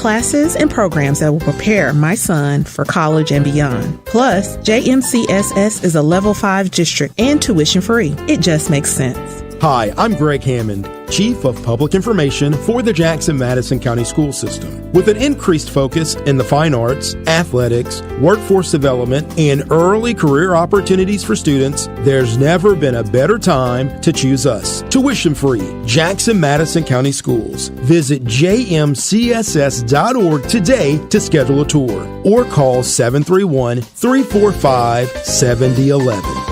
classes and programs that will prepare my son for college and beyond. Plus, JMCSS is a Level 5 district and tuition free. It just makes sense. Hi, I'm Greg Hammond, Chief of Public Information for the Jackson-Madison County School System. With an increased focus in the fine arts, athletics, workforce development, and early career opportunities for students, there's never been a better time to choose us. Tuition-free, Jackson-Madison County Schools. Visit jmcss.org today to schedule a tour or call 731-345-7011.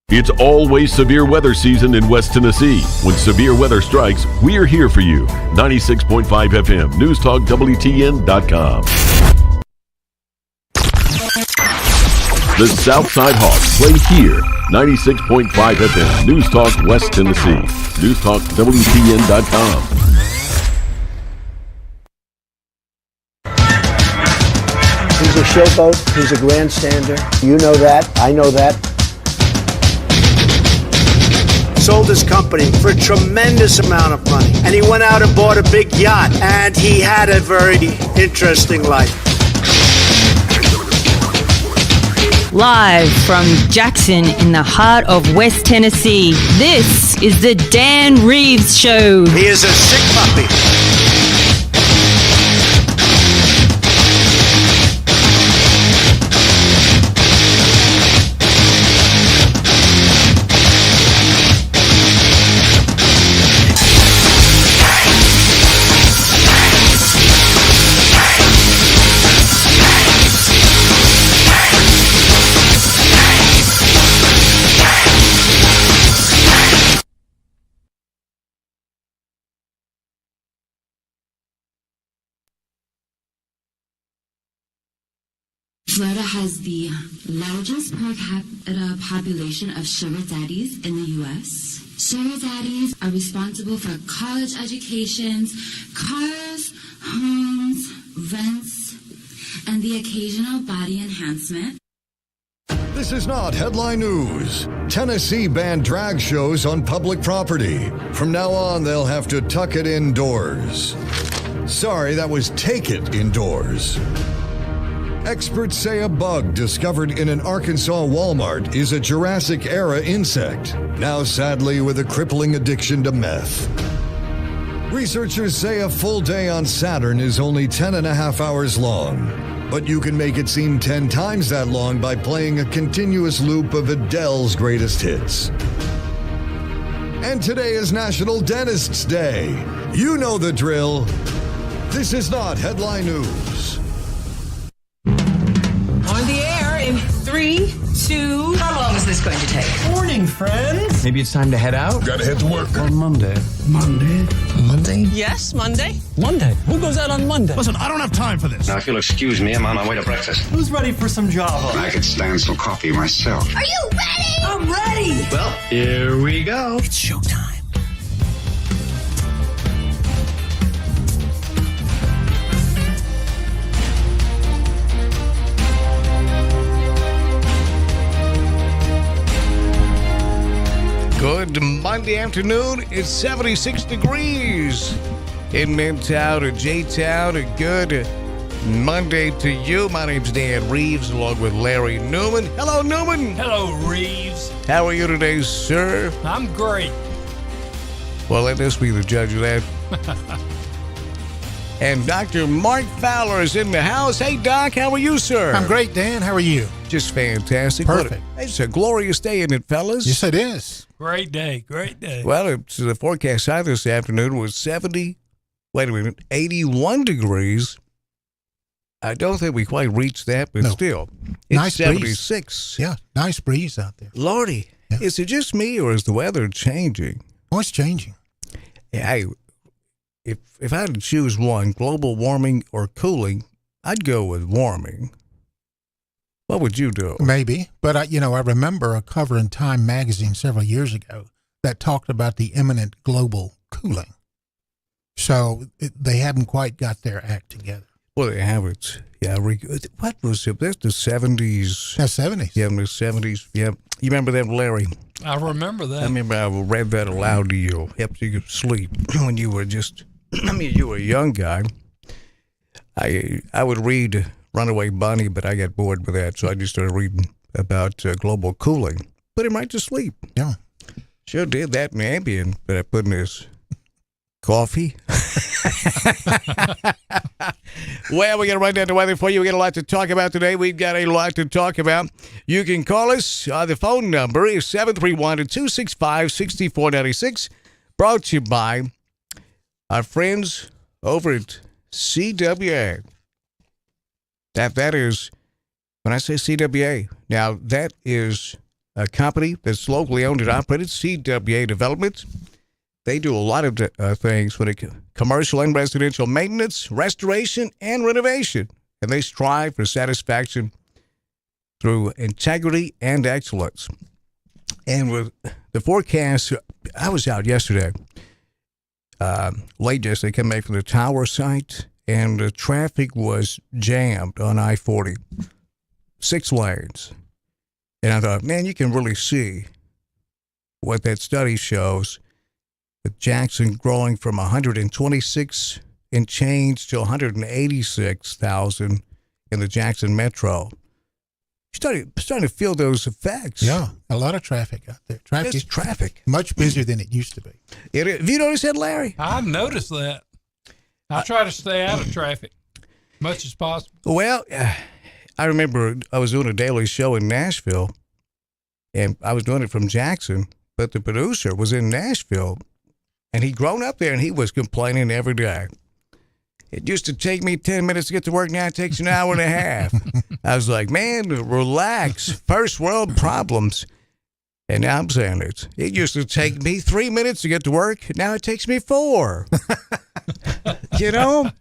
It's always severe weather season in West Tennessee. When severe weather strikes, we're here for you. 96.5 FM, News Talk WTN.com. The Southside Hawks play here. 96.5 FM, News Talk West Tennessee. News Talk WTN.com. He's a showboat. He's a grandstander. You know that. I know that. Sold his company for a tremendous amount of money. And he went out and bought a big yacht. And he had a very interesting life. Live from Jackson in the heart of West Tennessee, this is the Dan Reeves Show. He is a sick puppy. Florida has the largest per capita population of sugar daddies in the U.S. Sugar daddies are responsible for college educations, cars, homes, rents, and the occasional body enhancement. This is not headline news. Tennessee banned drag shows on public property. From now on, they'll have to tuck it indoors. Sorry, that was take it indoors. Experts say a bug discovered in an Arkansas Walmart is a Jurassic-era insect, now sadly with a crippling addiction to meth. Researchers say a full day on Saturn is only 10 and a half hours long, but you can make it seem 10 times that long by playing a continuous loop of Adele's greatest hits. And today is National Dentist's Day. You know the drill. This is not headline news. On the air in 3, 2... How long is this going to take? Morning, friends. Maybe it's time to head out. Gotta head to work. On Monday. Monday? Yes, Monday. Monday? Who goes out on Monday? Listen, I don't have time for this. Now, if you'll excuse me, I'm on my way to breakfast. Who's ready for some Java? I could stand some coffee myself. Are you ready? I'm ready. Well, here we go. It's showtime. Good Monday afternoon. It's 76 degrees in Midtown and J-Town. A good Monday to you. My name's Dan Reeves, along with Larry Newman. Hello, Newman. Hello, Reeves. How are you today, sir? I'm great. Well, let us be the judge of that. And Dr. Mark Fowler is in the house. Hey, Doc, how are you, sir? I'm great, Dan. How are you? Just fantastic. Perfect. It's a glorious day, isn't it, fellas? Yes, it is. Great day. Great day. Well, it's the forecast high this afternoon was 81 degrees. I don't think we quite reached that, but still. It's nice 76. Breeze. Yeah, nice breeze out there. Lordy, is it just me or is the weather changing? Oh, it's changing. Yeah, if I had to choose one, global warming or cooling, I'd go with warming. What would you do? Maybe, but I remember a cover in Time magazine several years ago that talked about the imminent global cooling. So they haven't quite got their act together. Well, they have it. Yeah, what was it? That's the 70s. That's 70s. Yeah, in the 70s. Yeah. You remember that, Larry? I remember that. I remember I read that aloud to you. Helped you sleep when you were just, you were a young guy. I would read Runaway Bunny, but I got bored with that, so I just started reading about global cooling. Put him right to sleep. Yeah. Sure did that in Ambien that I put in his coffee. Well, we got to run down the weather for you. We got a lot to talk about today. We've got a lot to talk about. You can call us. The phone number is 731-265-6496. Brought to you by our friends over at CWA. That is, when I say CWA, now that is a company that's locally owned and operated, CWA Development. They do a lot of things when it commercial and residential maintenance, restoration, and renovation. And they strive for satisfaction through integrity and excellence. And with the forecast, I was out yesterday, late yesterday, coming back from the tower site, and the traffic was jammed on I-40, 6 lanes. And I thought, man, you can really see what that study shows. With Jackson growing from 126 and change to 186,000 in the Jackson metro. Starting to feel those effects. Yeah, a lot of traffic out there. It's traffic. Much busier than it used to be. Have you noticed that, Larry? I've noticed that. I try to stay out of traffic much as possible. Well, I remember I was doing a daily show in Nashville, and I was doing it from Jackson, but the producer was in Nashville. And he'd grown up there, and he was complaining every day. It used to take me 10 minutes to get to work. Now it takes an hour and a half. I was like, man, relax. First world problems. And now I'm saying it used to take me 3 minutes to get to work. Now it takes me 4. You know?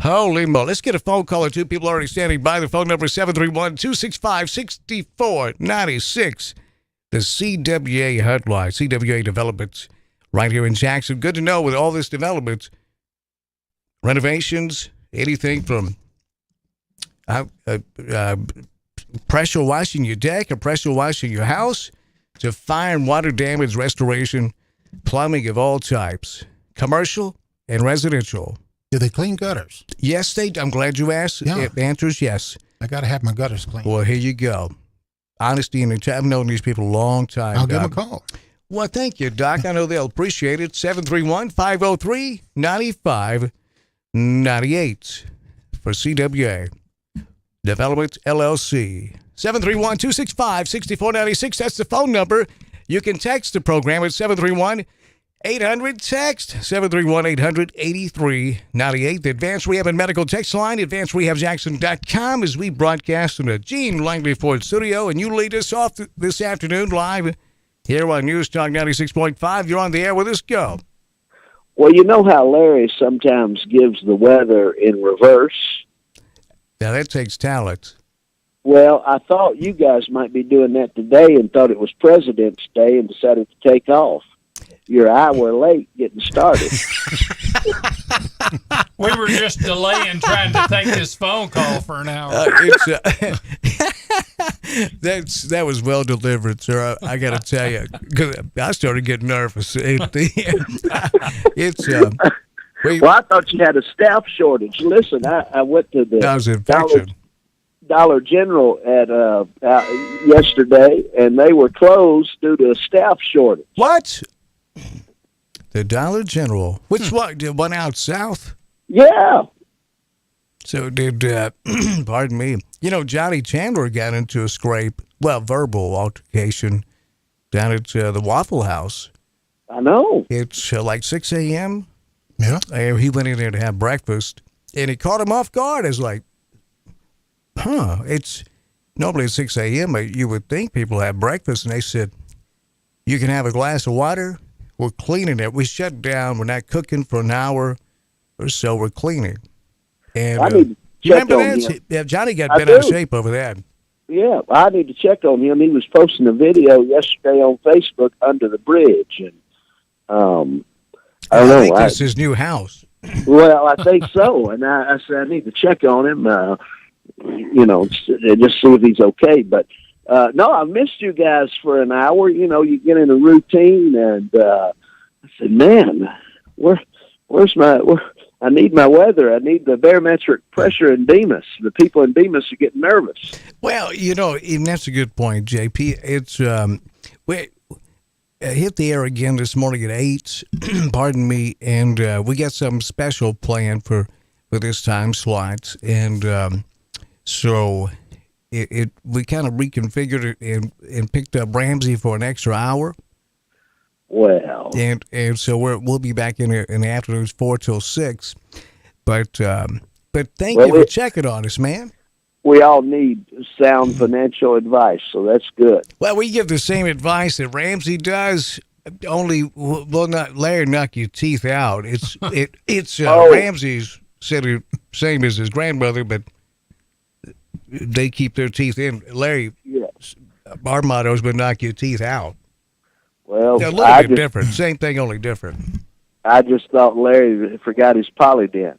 Holy moly. Let's get a phone call or two. People already standing by. The phone number is 731-265-6496. The CWA hotline, CWA Developments. Right here in Jackson. Good to know with all this development, renovations, anything from pressure washing your deck or pressure washing your house to fire and water damage restoration, plumbing of all types, commercial and residential. Do they clean gutters? Yes, they do. I'm glad you asked. Yeah. The answer is yes. I got to have my gutters cleaned. Well, here you go. Honesty and integrity. I've known these people a long time. I'll give them a call. Well, thank you, Doc. I know they'll appreciate it. 731-503-9598 for CWA Development, LLC. 731-265-6496. That's the phone number. You can text the program at 731-800-TEXT, 731-800-8398. The Advanced Rehab and Medical Text line, advancedrehabjackson.com, as we broadcast in the Gene Langley Ford studio, and you lead us off this afternoon live here on News Talk 96.5. You're on the air with us. Go. Well, you know how Larry sometimes gives the weather in reverse? Now, that takes talent. Well, I thought you guys might be doing that today and thought it was President's Day and decided to take off. You're an hour late getting started. We were just delaying trying to take this phone call for an hour. That was well delivered, sir. I got to tell you, because I started getting nervous at the end. Well, I thought you had a staff shortage. Listen, I went to the Dollar General at yesterday, and they were closed due to a staff shortage. What? The Dollar General. Which one? The one out south? Yeah. So did, pardon me, you know, Johnny Chandler got into a scrape, verbal altercation down at the Waffle House. I know. It's like 6 a.m. Yeah. He went in there to have breakfast, and it caught him off guard. It's like, it's normally at 6 a.m., you would think people have breakfast, and they said, you can have a glass of water. We're cleaning it. We shut down. We're not cooking for an hour or so. We're cleaning. And I need to you check remember on that? him. Yeah, Johnny got bent out of shape over that. Yeah, I need to check on him. He was posting a video yesterday on Facebook under the bridge, and I don't know. That's his new house. Well, I think so, and I said I need to check on him, just see if he's okay. But no, I missed you guys for an hour. You get in a routine, and I said, "Man, I need my weather. I need the barometric pressure in Bemis. The people in Bemis are getting nervous." Well, and that's a good point, JP. It's we hit the air again this morning at 8. Pardon me, and we got something special planned for this time slot, and so we kind of reconfigured it and picked up Ramsey for an extra hour. Well, and so we'll be back in the afternoons 4 till 6. But thank you for checking on us, man. We all need sound financial advice, so that's good. Well, we give the same advice that Ramsey does. Only not Larry knock your teeth out. It's Ramsey's said the same as his grandmother, but they keep their teeth in. Larry, yes. Our motto has been knock your teeth out. Well, a little bit different. Same thing, only different. I just thought Larry forgot his Polydent.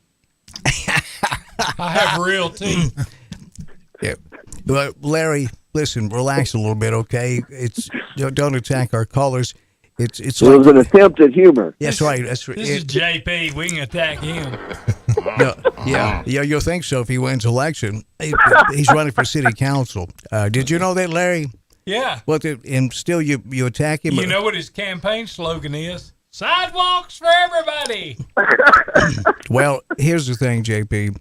I have real teeth. Yeah. Well, Larry, listen, relax a little bit, okay? Don't attack our callers. It was an attempt at humor. That's right. This is JP. We can attack him. No, yeah, you'll think so if he wins election. He's running for city council. Did you know that, Larry? Yeah. And still you attack him? You know what his campaign slogan is? Sidewalks for everybody. Well, here's the thing, JP.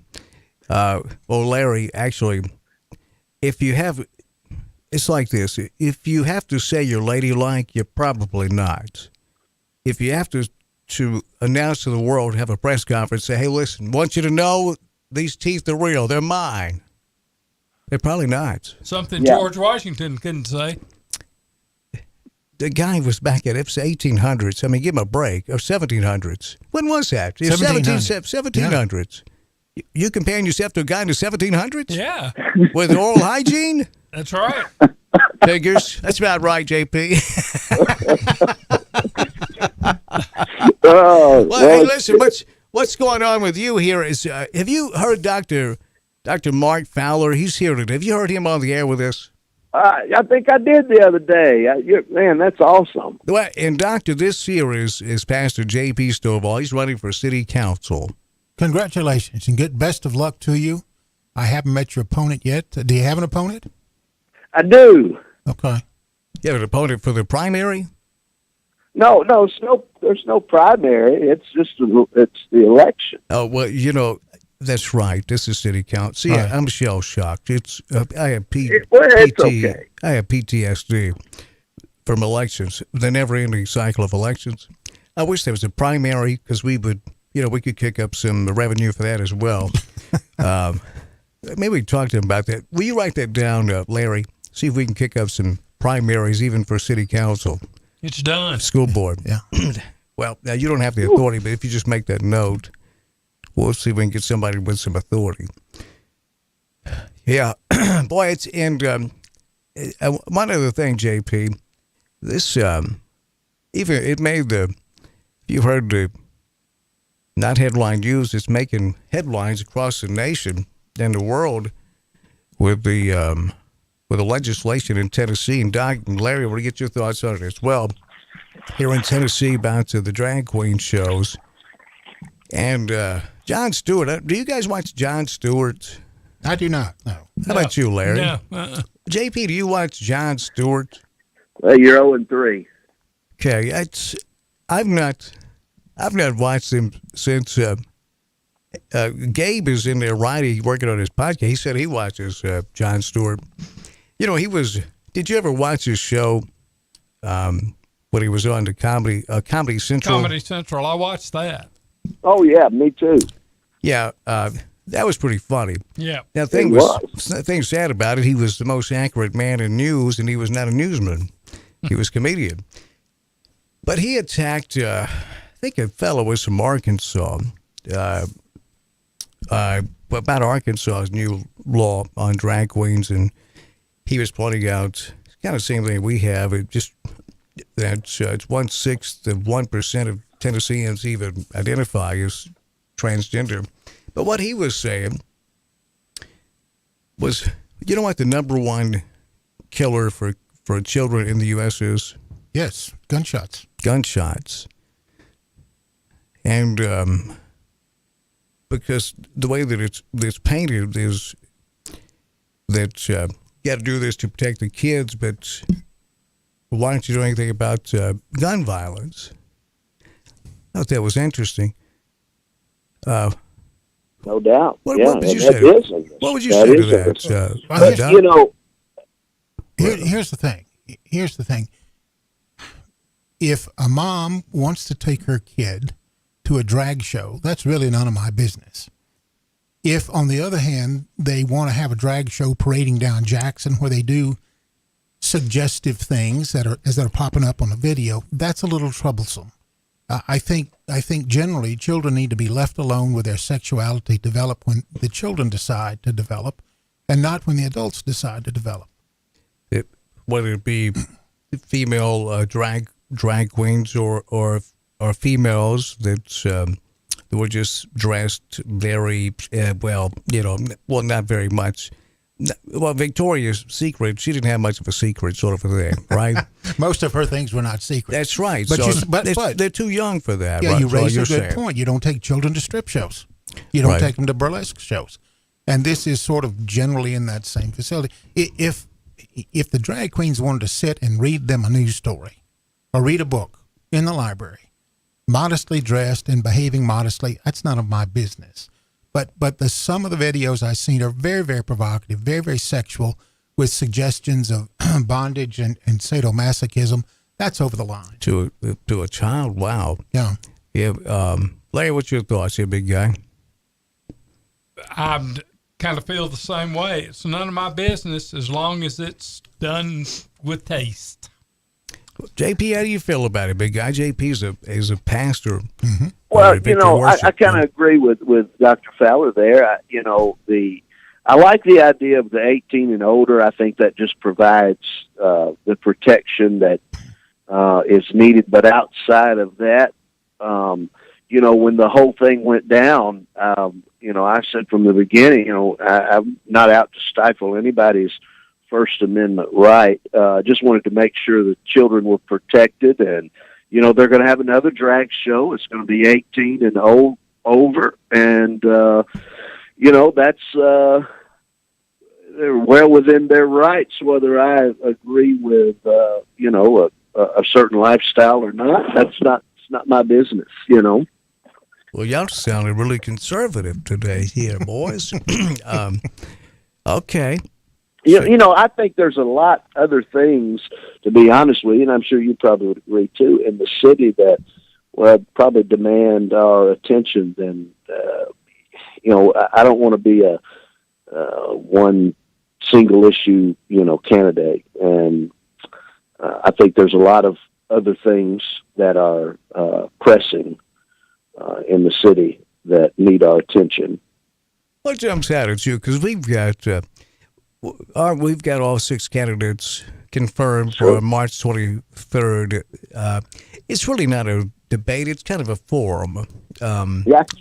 Larry, actually, it's like this. If you have to say you're ladylike, you're probably not. If you have to announce to the world, have a press conference, say, hey, listen, want you to know these teeth are real. They're mine. They're probably not. Something George Washington couldn't say. The guy was back at 1800s. I mean, give him a break. Or 1700s. When was that? 1700s. You comparing yourself to a guy in the 1700s? Yeah. With oral hygiene? That's right. Figures. That's about right, JP. Well, hey, listen, what's going on with you here is, have you heard Dr. Mark Fowler? He's here today. Have you heard him on the air with us? I think I did the other day. Man, that's awesome. Well, and Doctor, this here is Pastor J.P. Stovall. He's running for city council. Congratulations and good best of luck to you. I haven't met your opponent yet. Do you have an opponent? I do. Okay. You have an opponent for the primary? No, there's no primary. It's the election. Oh, well, that's right. This is city council. See, right. I'm shell shocked. It's I have it's okay. I have PTSD from elections, the never-ending cycle of elections. I wish there was a primary because we would, we could kick up some revenue for that as well. Maybe we can talk to him about that. Will you write that down, Larry? See if we can kick up some primaries even for city council. It's done. School board. Yeah. Well, now you don't have the authority, but if you just make that note, we'll see if we can get somebody with some authority. Yeah. Boy, one other thing, JP, this, even it made you've heard the, not headline news, it's making headlines across the nation and the world with the legislation in Tennessee. And Doc and Larry, I want to get your thoughts on it as well. Here in Tennessee, about to the drag queen shows. And Jon Stewart, do you guys watch Jon Stewart? I do not, no. How about you, Larry? No. JP, do you watch Jon Stewart? Well, you're 0-3. Okay, I've not watched him since Gabe is in there writing, working on his podcast. He said he watches Jon Stewart. Did you ever watch his show when he was on the Comedy Central? Comedy Central, I watched that. Oh, yeah, me too. Yeah, that was pretty funny. Yeah. Now, the thing sad about it, he was the most accurate man in news, and he was not a newsman. He was a comedian. But he attacked, I think a fellow was from Arkansas, about Arkansas's new law on drag queens, and he was pointing out kind of the same thing we have. It's 1/6 of 1% of Tennesseans even identify as transgender. But what he was saying was, you know what the number one killer for children in the U.S. is? Yes, gunshots. Gunshots. And because the way that it's painted is that you got to do this to protect the kids, but why don't you do anything about gun violence? I thought that was interesting. No doubt. What would you say? What would you say to that? You know, here's the thing. Here's the thing. If a mom wants to take her kid to a drag show, that's really none of my business. If, on the other hand, they want to have a drag show parading down Jackson where they do suggestive things that are popping up on the video, that's a little troublesome. I think generally children need to be left alone with their sexuality develop when the children decide to develop, and not when the adults decide to develop. Whether it be female drag queens or females that were just dressed very well, not very much. Well, Victoria's Secret, she didn't have much of a secret sort of a thing, right? Most of her things were not secret. That's right. But, so but they're too young for that. Yeah, right? you raise a good point. You don't take children to strip shows. You don't take them to burlesque shows. And this is sort of generally in that same facility. If the drag queens wanted to sit and read them a news story or read a book in the library, modestly dressed and behaving modestly, that's none of my business. But some of the videos I've seen are very, very provocative, very, very sexual, with suggestions of bondage and sadomasochism. That's over the line. To a child, wow. Yeah. Yeah. Larry, what's your thoughts here, big guy? I kind of feel the same way. It's none of my business as long as it's done with taste. JP, how do you feel about it, big guy? JP is a pastor. Mm-hmm. Well, I kind of agree with Dr. Fowler there. I like the idea of the 18 and older. I think that just provides the protection that is needed. But outside of that, when the whole thing went down, I said from the beginning, I'm not out to stifle anybody's First Amendment right. Just wanted to make sure that children were protected, and they're going to have another drag show. It's going to be 18 and over, and that's they're well within their rights. Whether I agree with a certain lifestyle or not, it's not my business. Well, y'all sounded really conservative today here, boys. Okay. I think there's a lot other things, to be honest with you, and I'm sure you probably would agree too, in the city that would probably demand our attention. Than I don't want to be a one single issue, candidate, and I think there's a lot of other things that are pressing in the city that need our attention. What jumps out at you? Because we've got all 6 candidates confirmed for March 23rd. It's really not a debate. It's kind of a forum.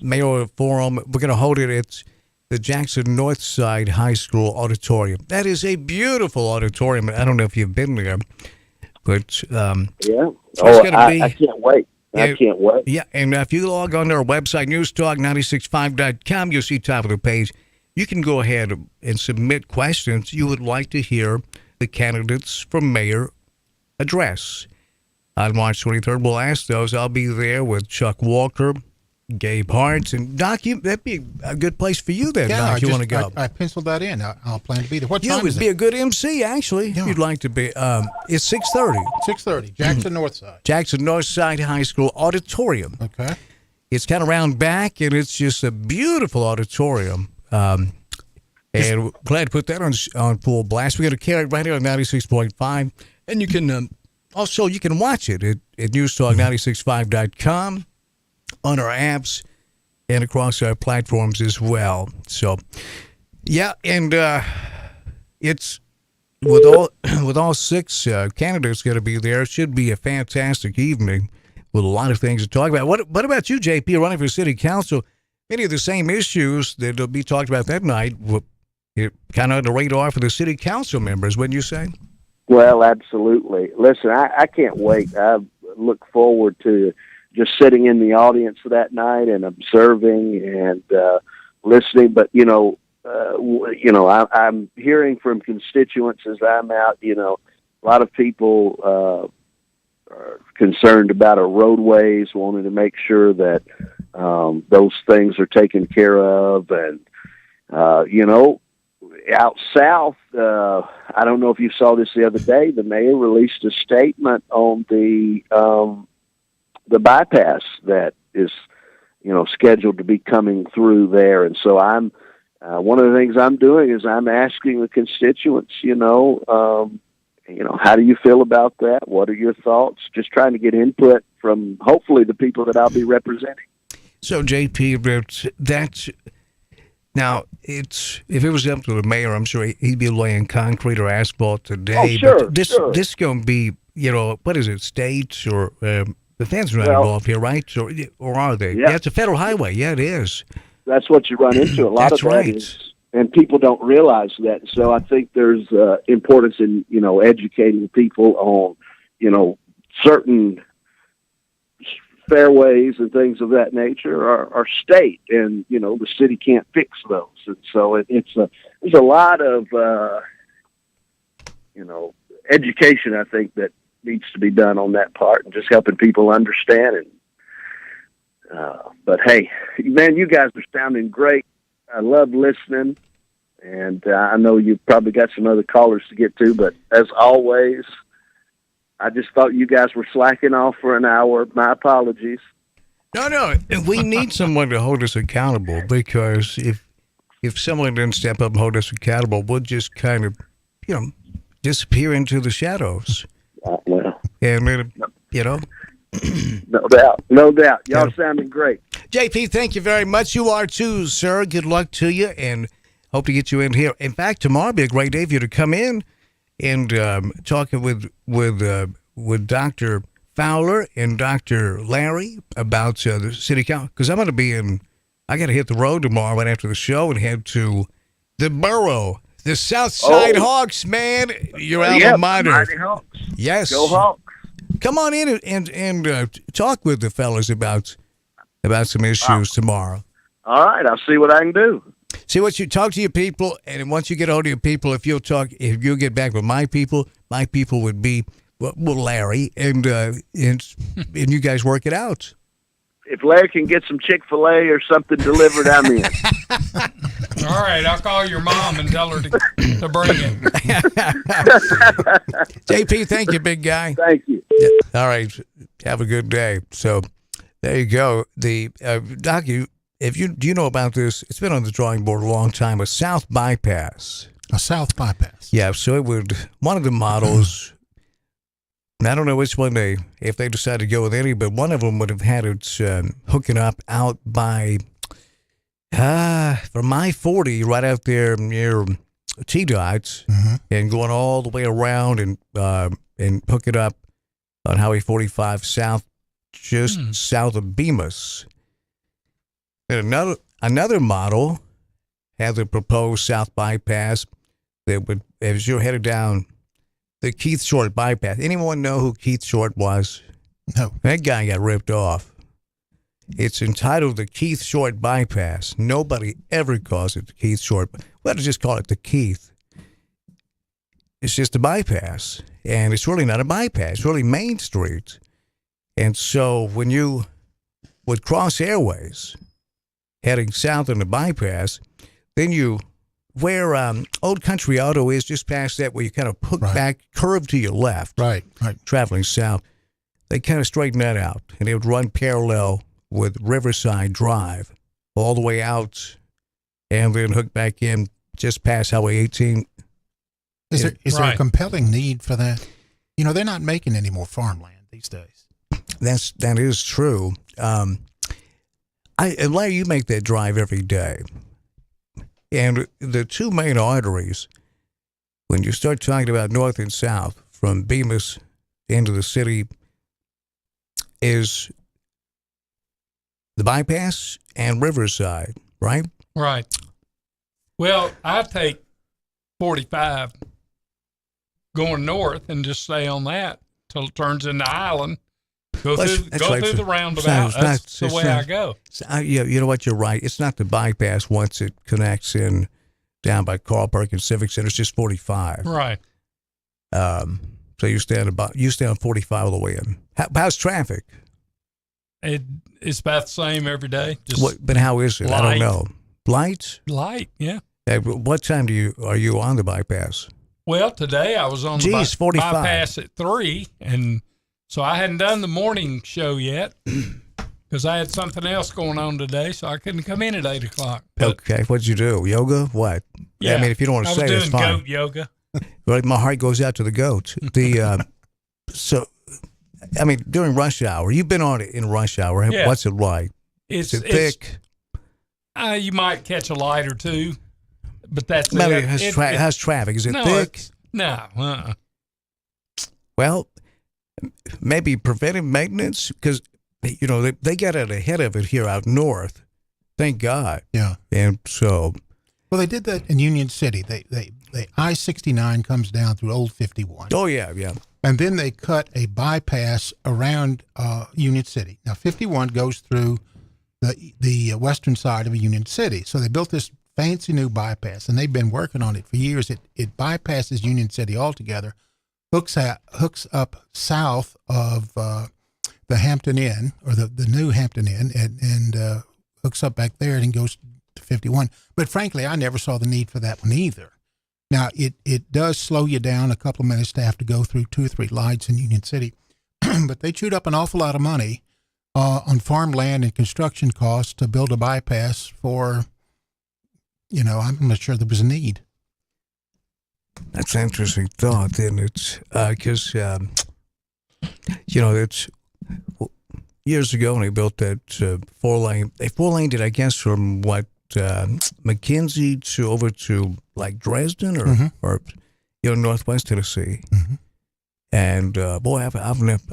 Mayoral forum. We're going to hold it at the Jackson Northside High School auditorium. That is a beautiful auditorium. I don't know if you've been there, but I can't wait. I can't wait. Yeah, and if you log on to our website, newstalk965.com, you'll see top of the page. You can go ahead and submit questions you would like to hear the candidates for mayor address. On March 23rd, we'll ask those. I'll be there with Chuck Walker, Gabe Hart, and Doc, that'd be a good place for you then, Doc. You want to go? I penciled that in. I'll plan to be there. What time you would is be it? a good MC, actually, if you'd like to be. It's 6:30. 6:30, Jackson Northside. Jackson Northside High School auditorium. Okay. It's kind of round back, and it's just a beautiful auditorium. And we're glad to put that on full blast. We're going to carry it right here on 96.5. And you can also watch it at newstalk965.com, on our apps, and across our platforms as well. So, yeah, and it's with all 6 candidates going to be there. It should be a fantastic evening with a lot of things to talk about. What about you, JP, running for city council? many of the same issues that will be talked about that night were kind of on the radar for the city council members, wouldn't you say? Well, absolutely. Listen, I can't wait. I look forward to just sitting in the audience that night and observing and listening. But I'm hearing from constituents as I'm out. A lot of people are concerned about our roadways, wanting to make sure that those things are taken care of, and out south, I don't know if you saw this the other day. The mayor released a statement on the bypass that is, scheduled to be coming through there. And so I'm one of the things I'm doing is I'm asking the constituents, how do you feel about that? What are your thoughts? Just trying to get input from hopefully the people that I'll be representing. So, JP, that's. Now, if it was up to the mayor, I'm sure he'd be laying concrete or asphalt today. Oh, sure, but this is going to be, what is it, states or the feds are not involved here, right? Or are they? Yeah, it's a federal highway. Yeah, it is. That's what you run into. A lot of that is, and people don't realize that. So I think there's importance in, educating people on, certain fairways and things of that nature are state, and the city can't fix those, and so there's a lot of education I think that needs to be done on that part, and just helping people understand it. But hey, man, you guys are sounding great. I love listening, and I know you've probably got some other callers to get to, but as always, I just thought you guys were slacking off for an hour. My apologies. No. We need someone to hold us accountable, because if someone didn't step up and hold us accountable, we'll just kind of, disappear into the shadows. Well. And, No doubt. Y'all sounding great. JP, thank you very much. You are too, sir. Good luck to you, and hope to get you in here. In fact, tomorrow will be a great day for you to come in and talking with Dr. Fowler and Dr. Larry about the city council, because I'm going to be I got to hit the road tomorrow right after the show and head to the borough, the South Side Hawks, man. Your alma mater. Mighty Hawks. Yes. Go Hawks. Come on in and talk with the fellas about some issues tomorrow. All right, I'll see what I can do. See what you talk to your people, and once you get hold of your people, if you'll get back with my people would be Larry, and you guys work it out. If Larry can get some Chick-fil-A or something delivered, I'm in. All right, I'll call your mom and tell her to bring it. JP, thank you, big guy. Thank you. All right, have a good day. So there you go. The Doc, do you know about this? It's been on the drawing board a long time. A South Bypass. A South Bypass. Yeah. So one of the models. I don't know which one if they decide to go with any, but one of them would have had it hooking up out by from I-40 right out there near T-Dots, and going all the way around and hook it up on Highway 45 south, just south of Bemis. And another model has a proposed South Bypass that would, as you're headed down the Keith Short bypass. Anyone know who Keith Short was? No. That guy got ripped off. It's entitled the Keith Short bypass. Nobody ever calls it the Keith Short. Let's just call it the Keith. It's just a bypass. And it's really not a bypass. It's really Main Street. And so when you would cross Airways heading south on the bypass, then where Old Country Auto is, just past that, where you kind of hook back, curve to your left. Right. Traveling south. They kind of straighten that out, and it would run parallel with Riverside Drive all the way out, and then hook back in just past Highway 18. Is there a compelling need for that? They're not making any more farmland these days. That is true. Larry, you make that drive every day. And the two main arteries, when you start talking about north and south, from Bemis into the city, is the bypass and Riverside, right? Right. Well, I take 45 going north and just stay on that till it turns into Island. Go through the roundabout. That's the way I go. You know what? You're right. It's not the bypass once it connects in down by Carl Perkins Civic Center. It's just 45. Right. So you stay on 45 all the way in. How's traffic? It's about the same every day. But how is it? Light. I don't know. Light, yeah. What time are you on the bypass? Well, today I was on the bypass at 3, and so I hadn't done the morning show yet because I had something else going on today, so I couldn't come in at 8 o'clock. Okay, what'd you do? Yoga? What? Yeah, I mean, if you don't want to say, it's fine. I was doing goat yoga. Right, my heart goes out to the goat. So, I mean, during rush hour, you've been on it in rush hour. Yeah. What's it like? Is it thick? You might catch a light or two, but that's it. it. How's traffic? Is it thick? No. Well, maybe preventive maintenance, because, you know, they got out ahead of it here out north. Thank God. Yeah. And so. Well, they did that in Union City. They I-69 comes down through Old 51. Oh, yeah. And then they cut a bypass around Union City. Now, 51 goes through the western side of Union City. So they built this fancy new bypass, and they've been working on it for years. It bypasses Union City altogether, hooks up south of the Hampton Inn, or the new Hampton Inn, and hooks up back there and goes to 51. But frankly, I never saw the need for that one either. Now, it does slow you down a couple of minutes to have to go through 2 or 3 lights in Union City, but they chewed up an awful lot of money on farmland and construction costs to build a bypass for, you know, I'm not sure there was a need. That's an interesting thought, and it's because, you know, it's years ago when they built that 4-lane, they 4-laned it, I guess, from McKinsey to over to like Dresden or you know, Northwest Tennessee. Mm-hmm. And boy,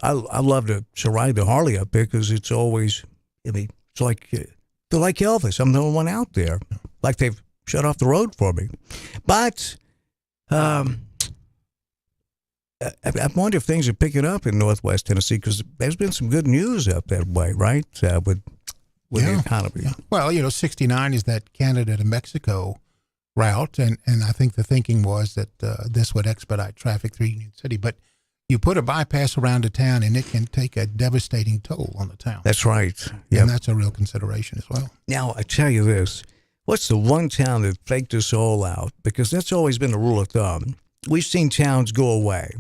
I love to ride the Harley up there because it's always, I mean, it's like they're like Elvis. I'm the only one out there. Like they've shut off the road for me. But I wonder if things are picking up in Northwest Tennessee because there's been some good news up that way, right? With the economy. Yeah. Well, you know, 69 is that Canada to Mexico route, and I think the thinking was that this would expedite traffic through Union City. But you put a bypass around a town, and it can take a devastating toll on the town. That's right. Yep. And that's a real consideration as well. Now, I tell you this. What's the one town that faked us all out? Because that's always been the rule of thumb. We've seen towns go away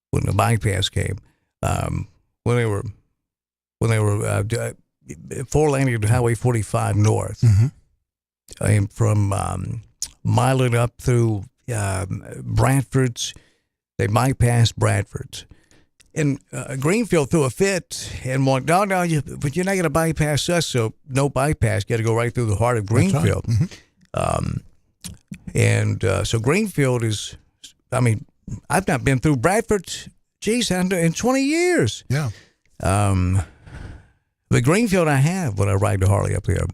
when the bypass came. When they were 4-laning to Highway 45 north. Mm-hmm. From Milan up through Bradford's. They bypassed Bradford's. And Greenfield threw a fit and went, no, but you're not going to bypass us, so no bypass. Got to go right through the heart of Greenfield. Right. Mm-hmm. So Greenfield is, I mean, I've not been through Bradford, in 20 years. Yeah. The Greenfield I have when I ride the Harley up there.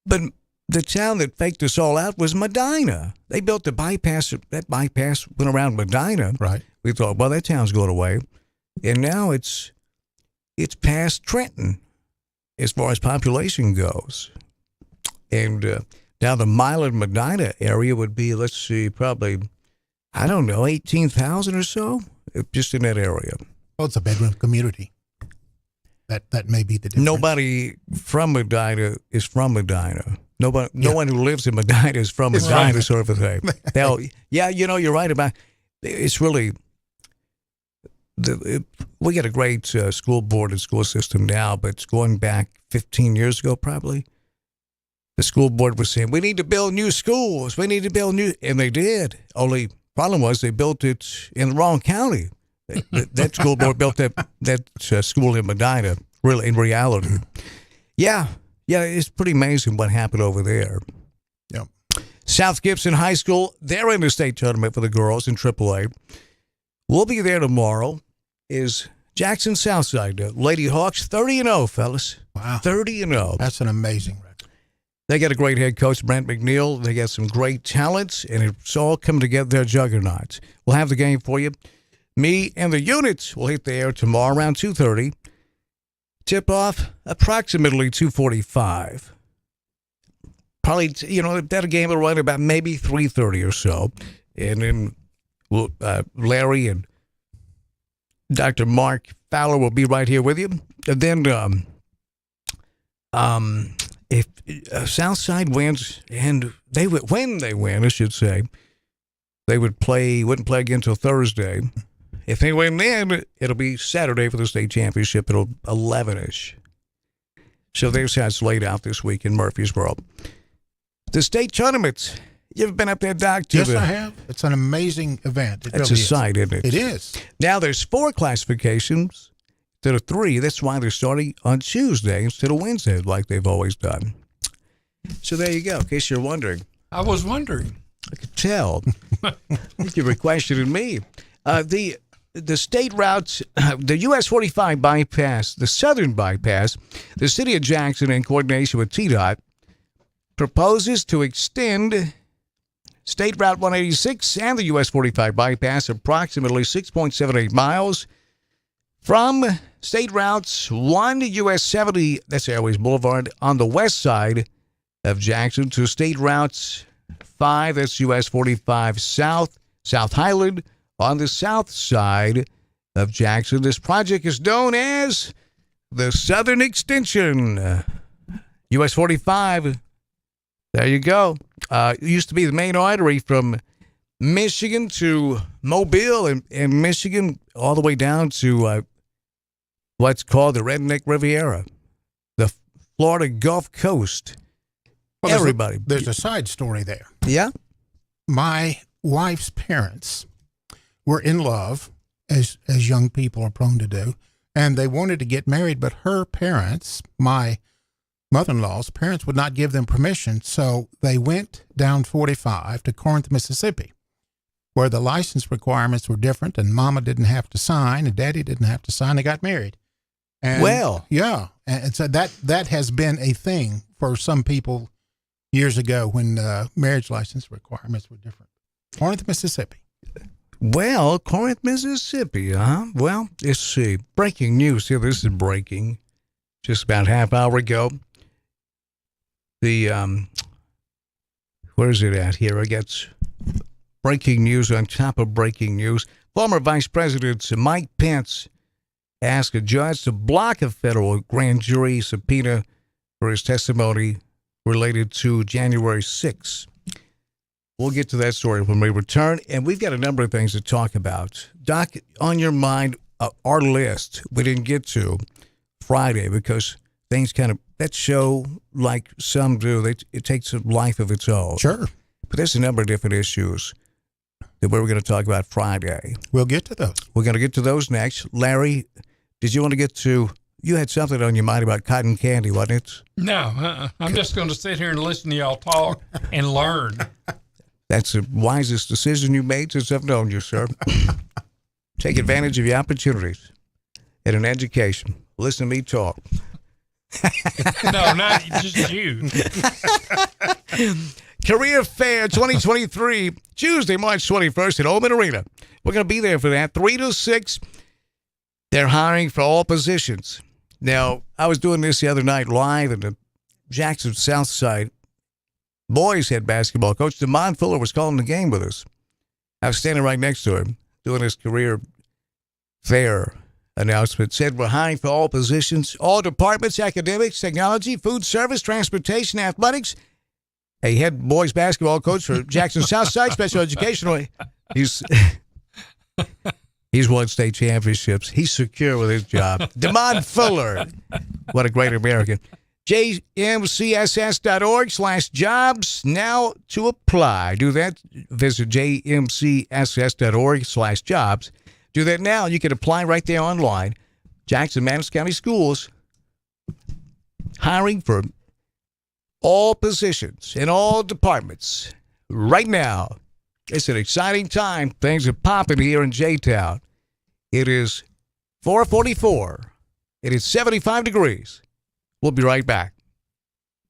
But the town that faked us all out was Medina. They built the bypass. That bypass went around Medina. Right. We thought, well, that town's going away. And now it's past Trenton as far as population goes. And now the Milan Medina area would be, let's see, probably, I don't know, 18,000 or so, just in that area. Well, it's a bedroom community. That may be the difference. Nobody from Medina is from Medina. No one who lives in Medina is from Medina, right. Sort of a thing. Yeah, you know, you're right about it's really. We get a great school board and school system now, but it's going back 15 years ago probably. The school board was saying, we need to build new schools. We need to build new, and they did. Only problem was they built it in the wrong county. That school board built that school in Medina, really, in reality. Yeah, it's pretty amazing what happened over there. Yep. South Gibson High School, they're in the state tournament for the girls in AAA. We'll be there tomorrow. Is Jackson Southside, Lady Hawks, 30-0, fellas. Wow. 30-0. That's an amazing record. They got a great head coach, Brent McNeil. They got some great talents, and it's all coming together. They're juggernauts. We'll have the game for you. Me and the units will hit the air tomorrow around 2:30. Tip-off approximately 2:45. Probably, that game will run about maybe 3:30 or so. And then Larry and Dr. Mark Fowler will be right here with you. And then if Southside wins, and when they win, I should say, they wouldn't play again until Thursday. If they win then, it'll be Saturday for the state championship. It'll 11-ish. So there's how it's laid out this week in Murfreesboro. The state tournaments. You ever been up there, Doc? Yes, I have. It's an amazing event. It's a sight, isn't it? It is. Now, there's 4 classifications instead of 3. That's why they're starting on Tuesday instead of Wednesday like they've always done. So there you go, in case you're wondering. I was wondering. I could tell. You were questioning me. The state routes, the US 45 bypass, the southern bypass, the city of Jackson, in coordination with TDOT, proposes to extend State Route 186 and the US 45 bypass approximately 6.78 miles from State Routes 1 to US 70, that's Airways Boulevard, on the west side of Jackson, to State Routes 5, that's US 45 South, South Highland, on the south side of Jackson. This project is known as the Southern Extension. US 45, there you go. It used to be the main artery from Michigan to Mobile and Michigan all the way down to what's called the Redneck Riviera, the Florida Gulf Coast. Well, Everybody. There's a side story there. Yeah? My wife's parents were in love, as young people are prone to do, and they wanted to get married, but her parents, my mother-in-law's parents, would not give them permission, so they went down 45 to Corinth, Mississippi, where the license requirements were different, and Mama didn't have to sign, and Daddy didn't have to sign. They got married. And, well. Yeah, and so that has been a thing for some people years ago when marriage license requirements were different. Corinth, Mississippi. Well, Corinth, Mississippi, huh? Well, let's see. Breaking news here. This is breaking. Just about half hour ago. The, where is it at here? I got breaking news on top of breaking news. Former Vice President Mike Pence asked a judge to block a federal grand jury subpoena for his testimony related to January 6th. We'll get to that story when we return, and we've got a number of things to talk about. Doc, on your mind, our list we didn't get to Friday because things kind of, that show, like some do, it takes a life of its own. Sure. But there's a number of different issues that we were going to talk about Friday. We'll get to those. We're going to get to those next. Larry, did you want to get to, you had something on your mind about cotton candy, wasn't it? No, I'm just going to sit here and listen to y'all talk and learn. That's the wisest decision you made since I've known you, sir. Take advantage of your opportunities and an education. Listen to me talk. No, not just you. Career Fair 2023, Tuesday, March 21st at Oman Arena. We're going to be there for that, 3 to 6. They're hiring for all positions. Now, I was doing this the other night live in the Jackson South Side boys head basketball coach. Damon Fuller was calling the game with us. I was standing right next to him doing his Career Fair announcement. Said we're hiring for all positions, all departments, academics, technology, food service, transportation, athletics. A head boys basketball coach for Jackson Southside Special Education. He's won state championships. He's secure with his job. Damon Fuller. What a great American. jmcss.org/jobs now to apply. Do that. Visit jmcss.org/jobs. Do that now. You can apply right there online. Jackson Madison County Schools hiring for all positions in all departments right now. It's an exciting time. Things are popping here in J-Town. It is 444. It is 75 degrees. We'll be right back.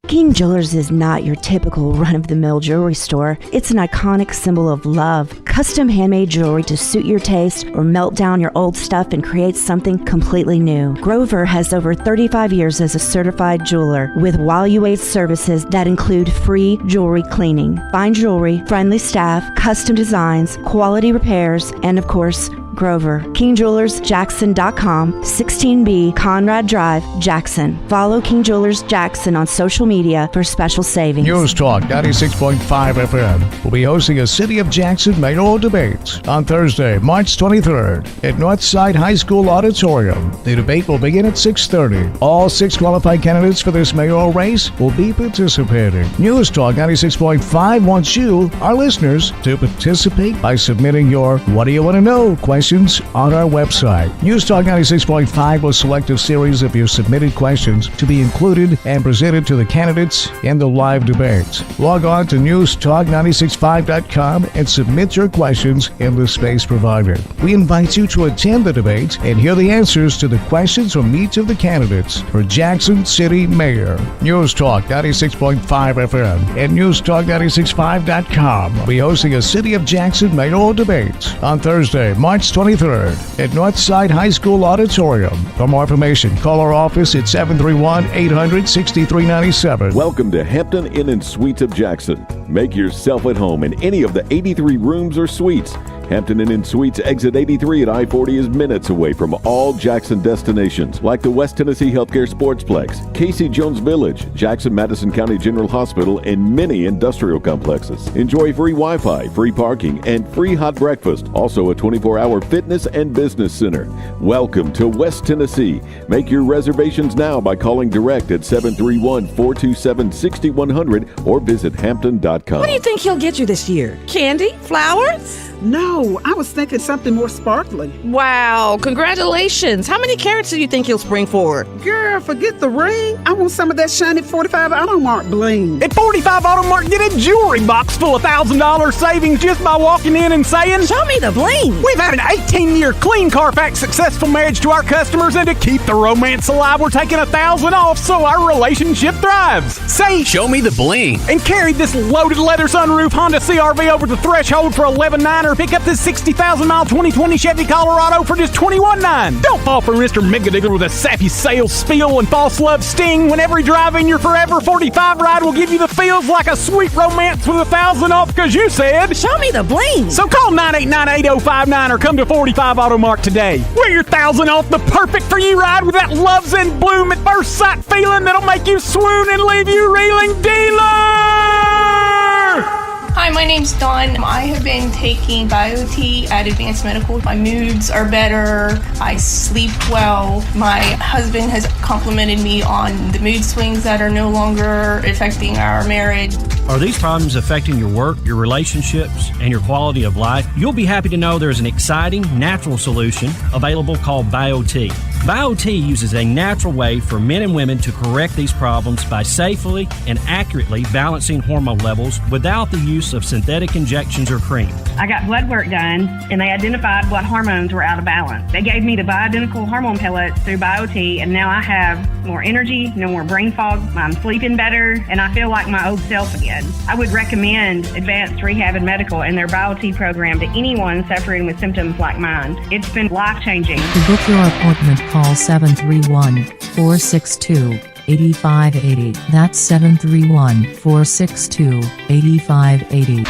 King Jewelers is not your typical run-of-the-mill jewelry store. It's an iconic symbol of love. Custom handmade jewelry to suit your taste or melt down your old stuff and create something completely new. Grover has over 35 years as a certified jeweler with while you wait services that include free jewelry cleaning, fine jewelry, friendly staff, custom designs, quality repairs, and of course, Grover. KingJewelersJackson.com, 16B Conrad Drive, Jackson. Follow King Jewelers Jackson on social media for special savings. News Talk 96.5 FM will be hosting a City of Jackson mayoral debate on Thursday, March 23rd at Northside High School Auditorium. The debate will begin at 6:30. All 6 qualified candidates for this mayoral race will be participating. News Talk 96.5 wants you, our listeners, to participate by submitting your What Do You Want to Know questions on our website. News Talk 96.5 will select a series of your submitted questions to be included and presented to the candidates in the live debate. Log on to newstalk965.com and submit your questions in the space provided. We invite you to attend the debate and hear the answers to the questions from each of the candidates for Jackson City Mayor. News Talk 96.5 FM and newstalk965.com will be hosting a City of Jackson mayoral debate on Thursday, March 23rd at Northside High School Auditorium. For more information, call our office at 731-800-6397. Welcome to Hampton Inn & Suites of Jackson. Make yourself at home in any of the 83 rooms or suites. Hampton Inn & Suites exit 83 at I-40 is minutes away from all Jackson destinations like the West Tennessee Healthcare Sportsplex, Casey Jones Village, Jackson Madison County General Hospital, and many industrial complexes. Enjoy free Wi-Fi, free parking, and free hot breakfast. Also a 24-hour fitness and business center. Welcome to West Tennessee. Make your reservations now by calling direct at 731-427-6100 or visit hampton.com. What do you think he'll get you this year? Candy? Flowers? No, I was thinking something more sparkly. Wow, congratulations. How many carats do you think he'll spring for? Girl, forget the ring. I want some of that shiny 45 Automark bling. At 45 Automark, get a jewelry box full of $1,000 savings just by walking in and saying, "Show me the bling." We've had an 18-year clean Carfax successful marriage to our customers, and to keep the romance alive, we're taking $1,000 off so our relationship thrives. Say, "Show me the bling." And carry this loaded leather sunroof Honda CR-V over the threshold for $11,900. Or pick up this 60,000-mile 2020 Chevy Colorado for just $21,900. Don't fall for Mr. Megadigger with a sappy sales spiel and false love sting when every drive-in your Forever 45 ride will give you the feels like a sweet romance with $1,000 off because you said, "Show me the bling." So call 989-8059 or come to 45 Automark today. Wear your $1,000 off the perfect for you ride with that love's in bloom at first sight feeling that'll make you swoon and leave you reeling. Dealer! Hi, my name's Dawn. I have been taking BioT at Advanced Medical. My moods are better. I sleep well. My husband has complimented me on the mood swings that are no longer affecting our marriage. Are these problems affecting your work, your relationships, and your quality of life? You'll be happy to know there's an exciting, natural solution available called BioT. BioT uses a natural way for men and women to correct these problems by safely and accurately balancing hormone levels without the use of synthetic injections or cream. I got blood work done, and they identified what hormones were out of balance. They gave me the bioidentical hormone pellets through BioT, and now I have more energy, no more brain fog, I'm sleeping better, and I feel like my old self again. I would recommend Advanced Rehab and Medical and their BioT program to anyone suffering with symptoms like mine. It's been life-changing. To book your appointment, call 731-462-8580. That's 731-462-8580.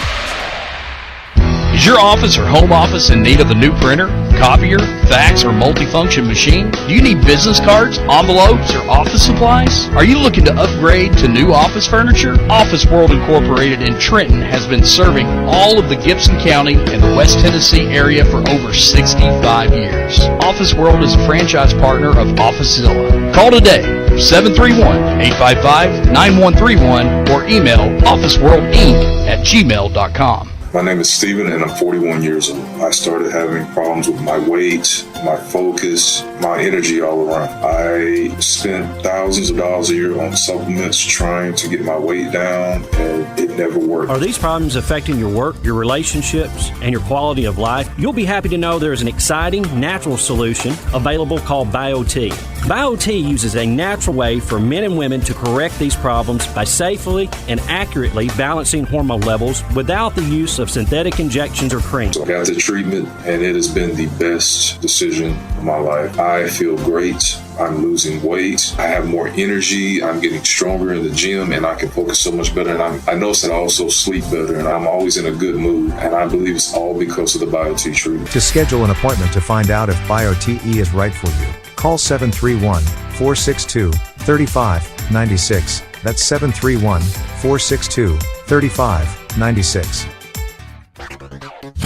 Is your office or home office in need of a new printer, copier, fax, or multifunction machine? Do you need business cards, envelopes, or office supplies? Are you looking to upgrade to new office furniture? Office World Incorporated in Trenton has been serving all of the Gibson County and the West Tennessee area for over 65 years. Office World is a franchise partner of OfficeZilla. Call today, 731-855-9131, or email officeworldinc@gmail.com. My name is Steven and I'm 41 years old. I started having problems with my weight, my focus, my energy all around. I spent thousands of dollars a year on supplements trying to get my weight down, and it never worked. Are these problems affecting your work, your relationships, and your quality of life? You'll be happy to know there is an exciting, natural solution available called BioT. BioT uses a natural way for men and women to correct these problems by safely and accurately balancing hormone levels without the use of synthetic injections or creams. I got the treatment, and it has been the best decision of my life. I feel great. I'm losing weight. I have more energy. I'm getting stronger in the gym, and I can focus so much better. And I notice that I also sleep better, and I'm always in a good mood. And I believe it's all because of the BioT treatment. To schedule an appointment to find out if BioTE is right for you, call 731-462-3596. That's 731-462-3596.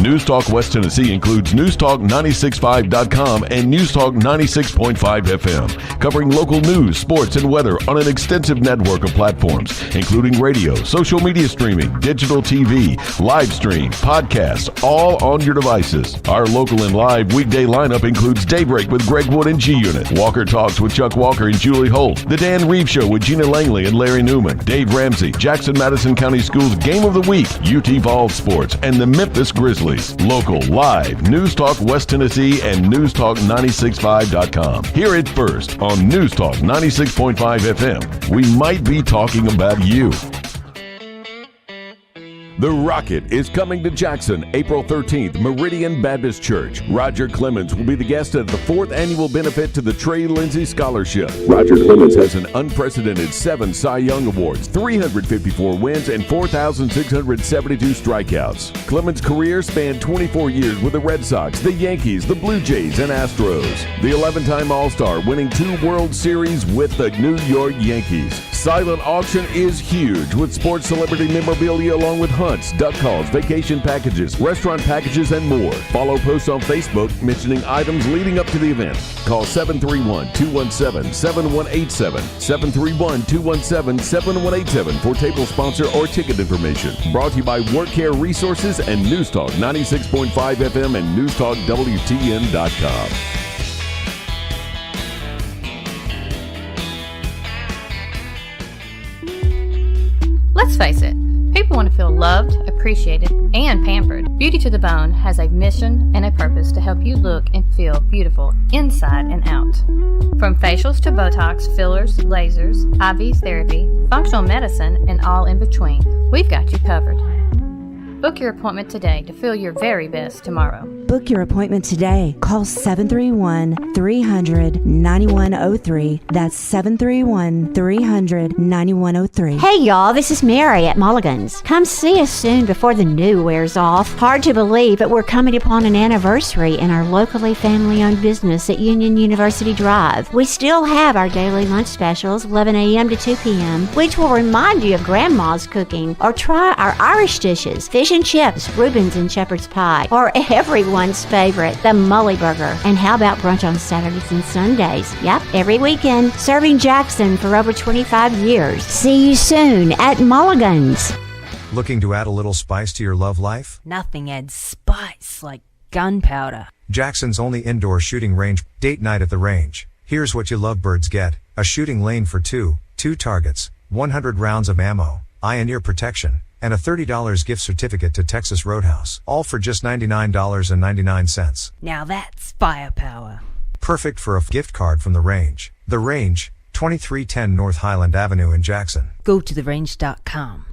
News Talk West Tennessee includes newstalk965.com and Newstalk 96.5 FM, covering local news, sports, and weather on an extensive network of platforms, including radio, social media streaming, digital TV, live stream, podcasts, all on your devices. Our local and live weekday lineup includes Daybreak with Greg Wood and G-Unit, Walker Talks with Chuck Walker and Julie Holt, The Dan Reeves Show with Gina Langley and Larry Newman, Dave Ramsey, Jackson-Madison County Schools Game of the Week, UT Vols Sports, and the Memphis Grizzlies. Local, live, News Talk West Tennessee and newstalk965.com. Hear it first on News Talk 96.5 FM. We might be talking about you. The Rocket is coming to Jackson April 13th, Meridian Baptist Church. Roger Clemens will be the guest at the 4th annual benefit to the Trey Lindsay Scholarship. Roger Clemens has an unprecedented 7 Cy Young Awards, 354 wins, and 4,672 strikeouts. Clemens' career spanned 24 years with the Red Sox, the Yankees, the Blue Jays, and Astros. The 11-time All-Star, winning 2 World Series with the New York Yankees. Silent auction is huge with sports celebrity memorabilia along with hunts, duck calls, vacation packages, restaurant packages, and more. Follow posts on Facebook mentioning items leading up to the event. Call 731-217-7187, 731-217-7187 for table sponsor or ticket information. Brought to you by Work Care Resources and News Talk 96.5 FM and NewsTalkWTN.com. Let's face it, people want to feel loved, appreciated, and pampered. Beauty to the Bone has a mission and a purpose to help you look and feel beautiful inside and out. From facials to Botox, fillers, lasers, IV therapy, functional medicine, and all in between, we've got you covered. Book your appointment today to feel your very best tomorrow. Book your appointment today. Call 731-300-9103. That's 731-300-9103. Hey y'all, this is Mary at Mulligan's. Come see us soon before the new wears off. Hard to believe, but we're coming upon an anniversary in our locally family-owned business at Union University Drive. We still have our daily lunch specials, 11 a.m. to 2 p.m., which will remind you of Grandma's cooking, or try our Irish dishes, fish and chips, Reuben's and shepherd's pie, or everyone's favorite, the Mully Burger. And how about brunch on Saturdays and Sundays? Yep, every weekend, serving Jackson for over 25 years. See you soon at Mulligan's. Looking to add a little spice to your love life? Nothing adds spice like gunpowder. Jackson's only indoor shooting range, date night at the range. Here's what you lovebirds get: a shooting lane for 2 targets, 100 rounds of ammo, eye and ear protection, and a $30 gift certificate to Texas Roadhouse. All for just $99.99. Now that's firepower. Perfect for a gift card from the range. The Range, 2310 North Highland Avenue in Jackson. Go to therange.com.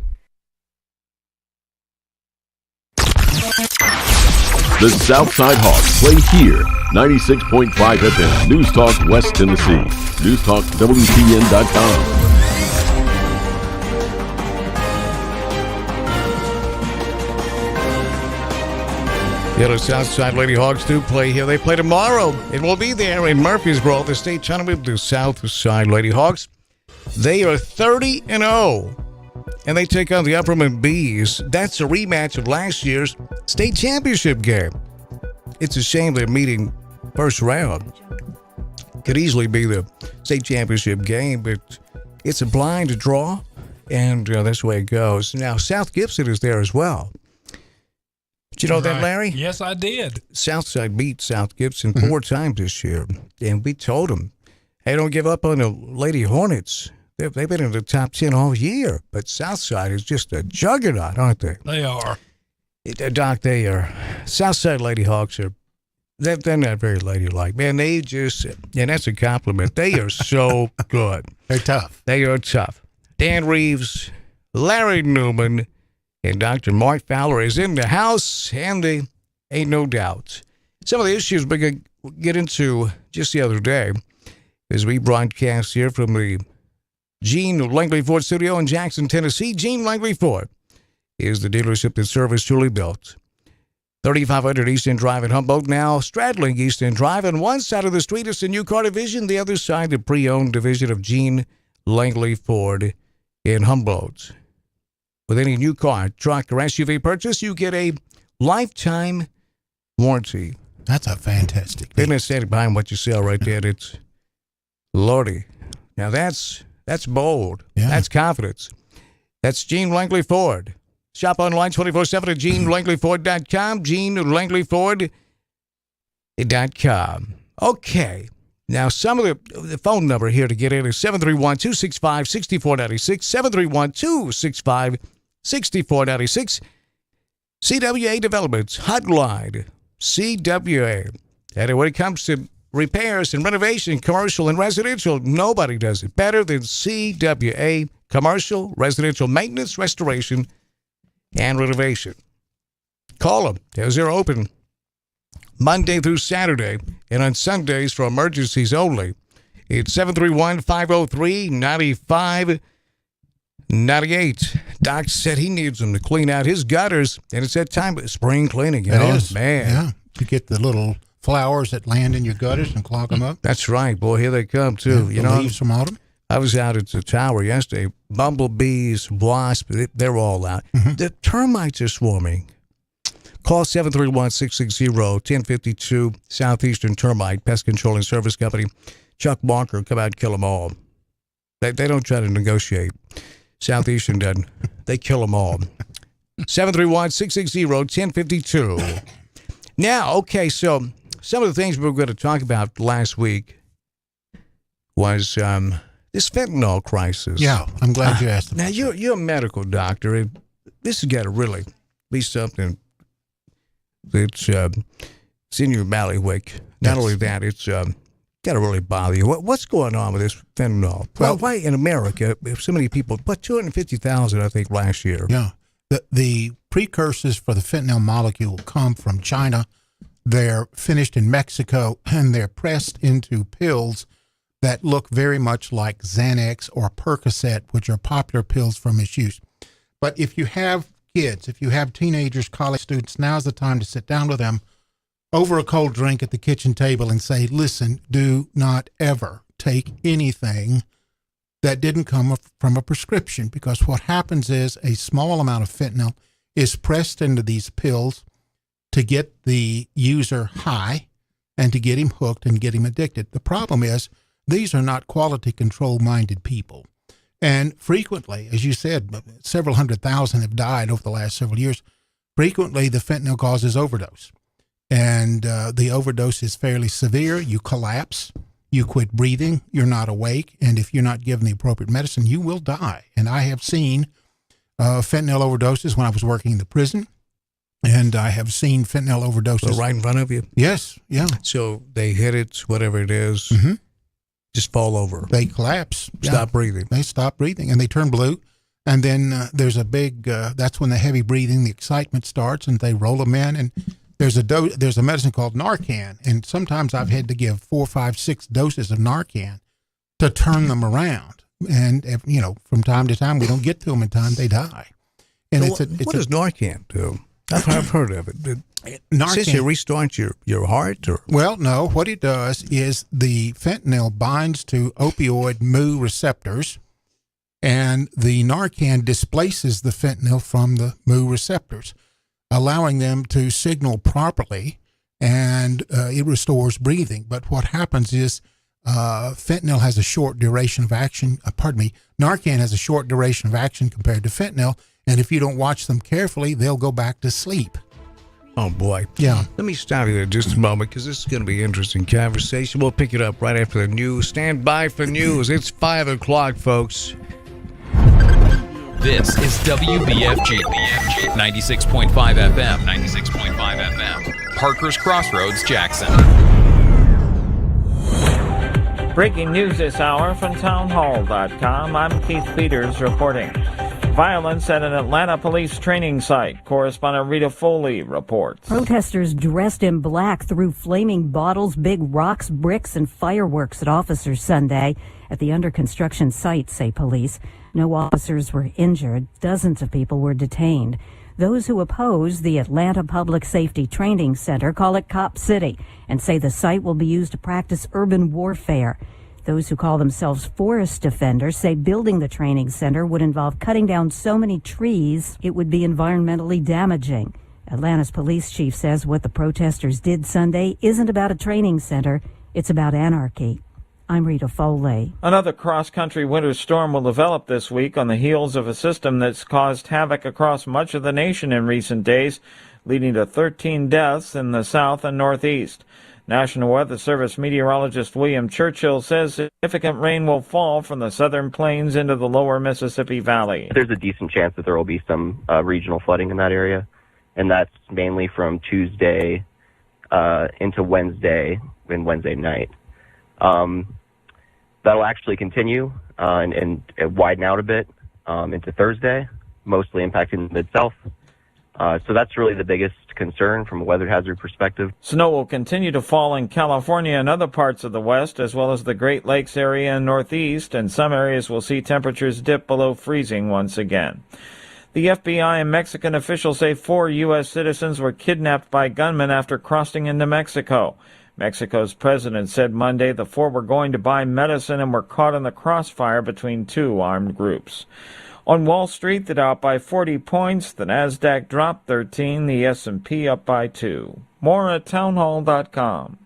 The Southside Hawks play here. 96.5 FM, News Talk West Tennessee. NewsTalkWTN.com. Yeah, the Southside Lady Hawks do play here. They play tomorrow, and we'll be there in Murfreesboro at the state tournament. The Southside Lady Hawks, they are 30-0, and they take on the Upperman Bees. That's a rematch of last year's state championship game. It's a shame they're meeting first round. Could easily be the state championship game, but it's a blind draw, and that's the way it goes. Now, South Gibson is there as well. Did you know that, Larry? Yes, I did. Southside beat South Gibson 4 times this year, and we told them, hey, don't give up on the Lady Hornets. They've been in the top 10 all year, but Southside is just a juggernaut, aren't they? They are. Doc, they are. Southside Lady Hawks are, they're not very ladylike. Man, they just, and that's a compliment. They are so good. They're tough. They are tough. Dan Reeves, Larry Newman, and Dr. Mark Fowler is in the house, and they ain't no doubt. Some of the issues we're going to get into just the other day as we broadcast here from the Gene Langley Ford studio in Jackson, Tennessee. Gene Langley Ford is the dealership that serves Julie Built. 3500 East End Drive in Humboldt, now straddling East End Drive. On one side of the street is the new car division, the other side the pre-owned division of Gene Langley Ford in Humboldt. With any new car, truck, or SUV purchase, you get a lifetime warranty. That's a fantastic thing. Isn't standing behind what you sell right there? It's Lordy. Now that's bold. Yeah. That's confidence. That's Gene Langley Ford. Shop online 24/7 at GeneLangleyFord.com. GeneLangleyFord.com. Okay. Now, some of the phone number here to get in is 731-265-6496. 731-265-6496. CWA Developments Hotline. CWA. And when it comes to repairs and renovation, commercial and residential, nobody does it better than CWA Commercial, Residential Maintenance, Restoration, and Renovation. Call them. They're open Monday through Saturday, and on Sundays for emergencies only. It's 731-503-9598. Doc said he needs them to clean out his gutters, and it's that time of spring cleaning. It is. Man. Yeah. You get the little flowers that land in your gutters and clog them up. That's right, boy. Here they come, too. Yeah, leaves from autumn. I was out at the tower yesterday. Bumblebees, wasps, they're all out. Mm-hmm. The termites are swarming. Call 731-660-1052, Southeastern Termite Pest Control and Service Company. Chuck Walker, come out and kill them all. They don't try to negotiate. Southeastern doesn't. They kill them all. 731-660-1052. Now, okay, so some of the things we were going to talk about last week was this fentanyl crisis. Yeah, I'm glad you asked. Now, you're a medical doctor. This has got to really be something that's it's in your bailiwick. Not only that, it's got to really bother you. What's going on with this fentanyl? Well, why in America, if so many people, 250,000, I think, last year. Yeah. The precursors for the fentanyl molecule come from China. They're finished in Mexico, and they're pressed into pills that look very much like Xanax or Percocet, which are popular pills for misuse. But if you have kids, if you have teenagers, college students, now's the time to sit down with them over a cold drink at the kitchen table and say, listen, do not ever take anything that didn't come from a prescription, because what happens is a small amount of fentanyl is pressed into these pills to get the user high and to get him hooked and get him addicted. The problem is these are not quality control minded people. And frequently, as you said, several 100,000 have died over the last several years. Frequently, the fentanyl causes overdose. And the overdose is fairly severe. You collapse. You quit breathing. You're not awake. And if you're not given the appropriate medicine, you will die. And I have seen fentanyl overdoses when I was working in the prison. And I have seen fentanyl overdoses. So right in front of you? Yes. Yeah. So they hit it, whatever it is. Mm-hmm. Just fall over. They collapse. Stop breathing. They stop breathing, and they turn blue. And then there's a big, that's when the heavy breathing, the excitement starts, and they roll them in. And there's a medicine called Narcan. And sometimes I've had to give 4, 5, 6 doses of Narcan to turn them around. And, if, from time to time, we don't get to them in time, they die. And so what does Narcan do? I've heard of it. Narcan, since you restart your heart? Or? Well, no. What it does is the fentanyl binds to opioid mu receptors, and the Narcan displaces the fentanyl from the mu receptors, allowing them to signal properly, and it restores breathing. But what happens is fentanyl has a short duration of action. Narcan has a short duration of action compared to fentanyl, and if you don't watch them carefully, they'll go back to sleep. Oh, boy. Yeah. Let me stop you there just a moment because this is going to be an interesting conversation. We'll pick it up right after the news. Stand by for news. It's 5 o'clock, folks. This is WBFG 96.5 FM, 96.5 FM, Parker's Crossroads, Jackson. Breaking news this hour from townhall.com. I'm Keith Peters reporting. Violence at an Atlanta police training site. Correspondent Rita Foley reports. Protesters dressed in black threw flaming bottles, big rocks, bricks, and fireworks at officers Sunday at the under-construction site, say police. No officers were injured. Dozens of people were detained. Those who oppose the Atlanta Public Safety Training Center call it Cop City and say the site will be used to practice urban warfare. Those who call themselves forest defenders say building the training center would involve cutting down so many trees it would be environmentally damaging. Atlanta's police chief says what the protesters did Sunday isn't about a training center, it's about anarchy. I'm Rita Foley. Another cross-country winter storm will develop this week on the heels of a system that's caused havoc across much of the nation in recent days, leading to 13 deaths in the south and northeast. National Weather Service meteorologist William Churchill says significant rain will fall from the southern plains into the lower Mississippi Valley. There's a decent chance that there will be some regional flooding in that area, and that's mainly from Tuesday into Wednesday and Wednesday night. That'll actually continue and widen out a bit into Thursday, mostly impacting the Mid-South. So that's really the biggest concern from a weather hazard perspective. Snow will continue to fall in California and other parts of the West, as well as the Great Lakes area and Northeast, and some areas will see temperatures dip below freezing once again. The FBI and Mexican officials say 4 U.S. citizens were kidnapped by gunmen after crossing into Mexico. Mexico's president said Monday the 4 were going to buy medicine and were caught in the crossfire between 2 armed groups. On Wall Street, the Dow up by 40 points, the Nasdaq dropped 13, the S&P up by 2. More at townhall.com.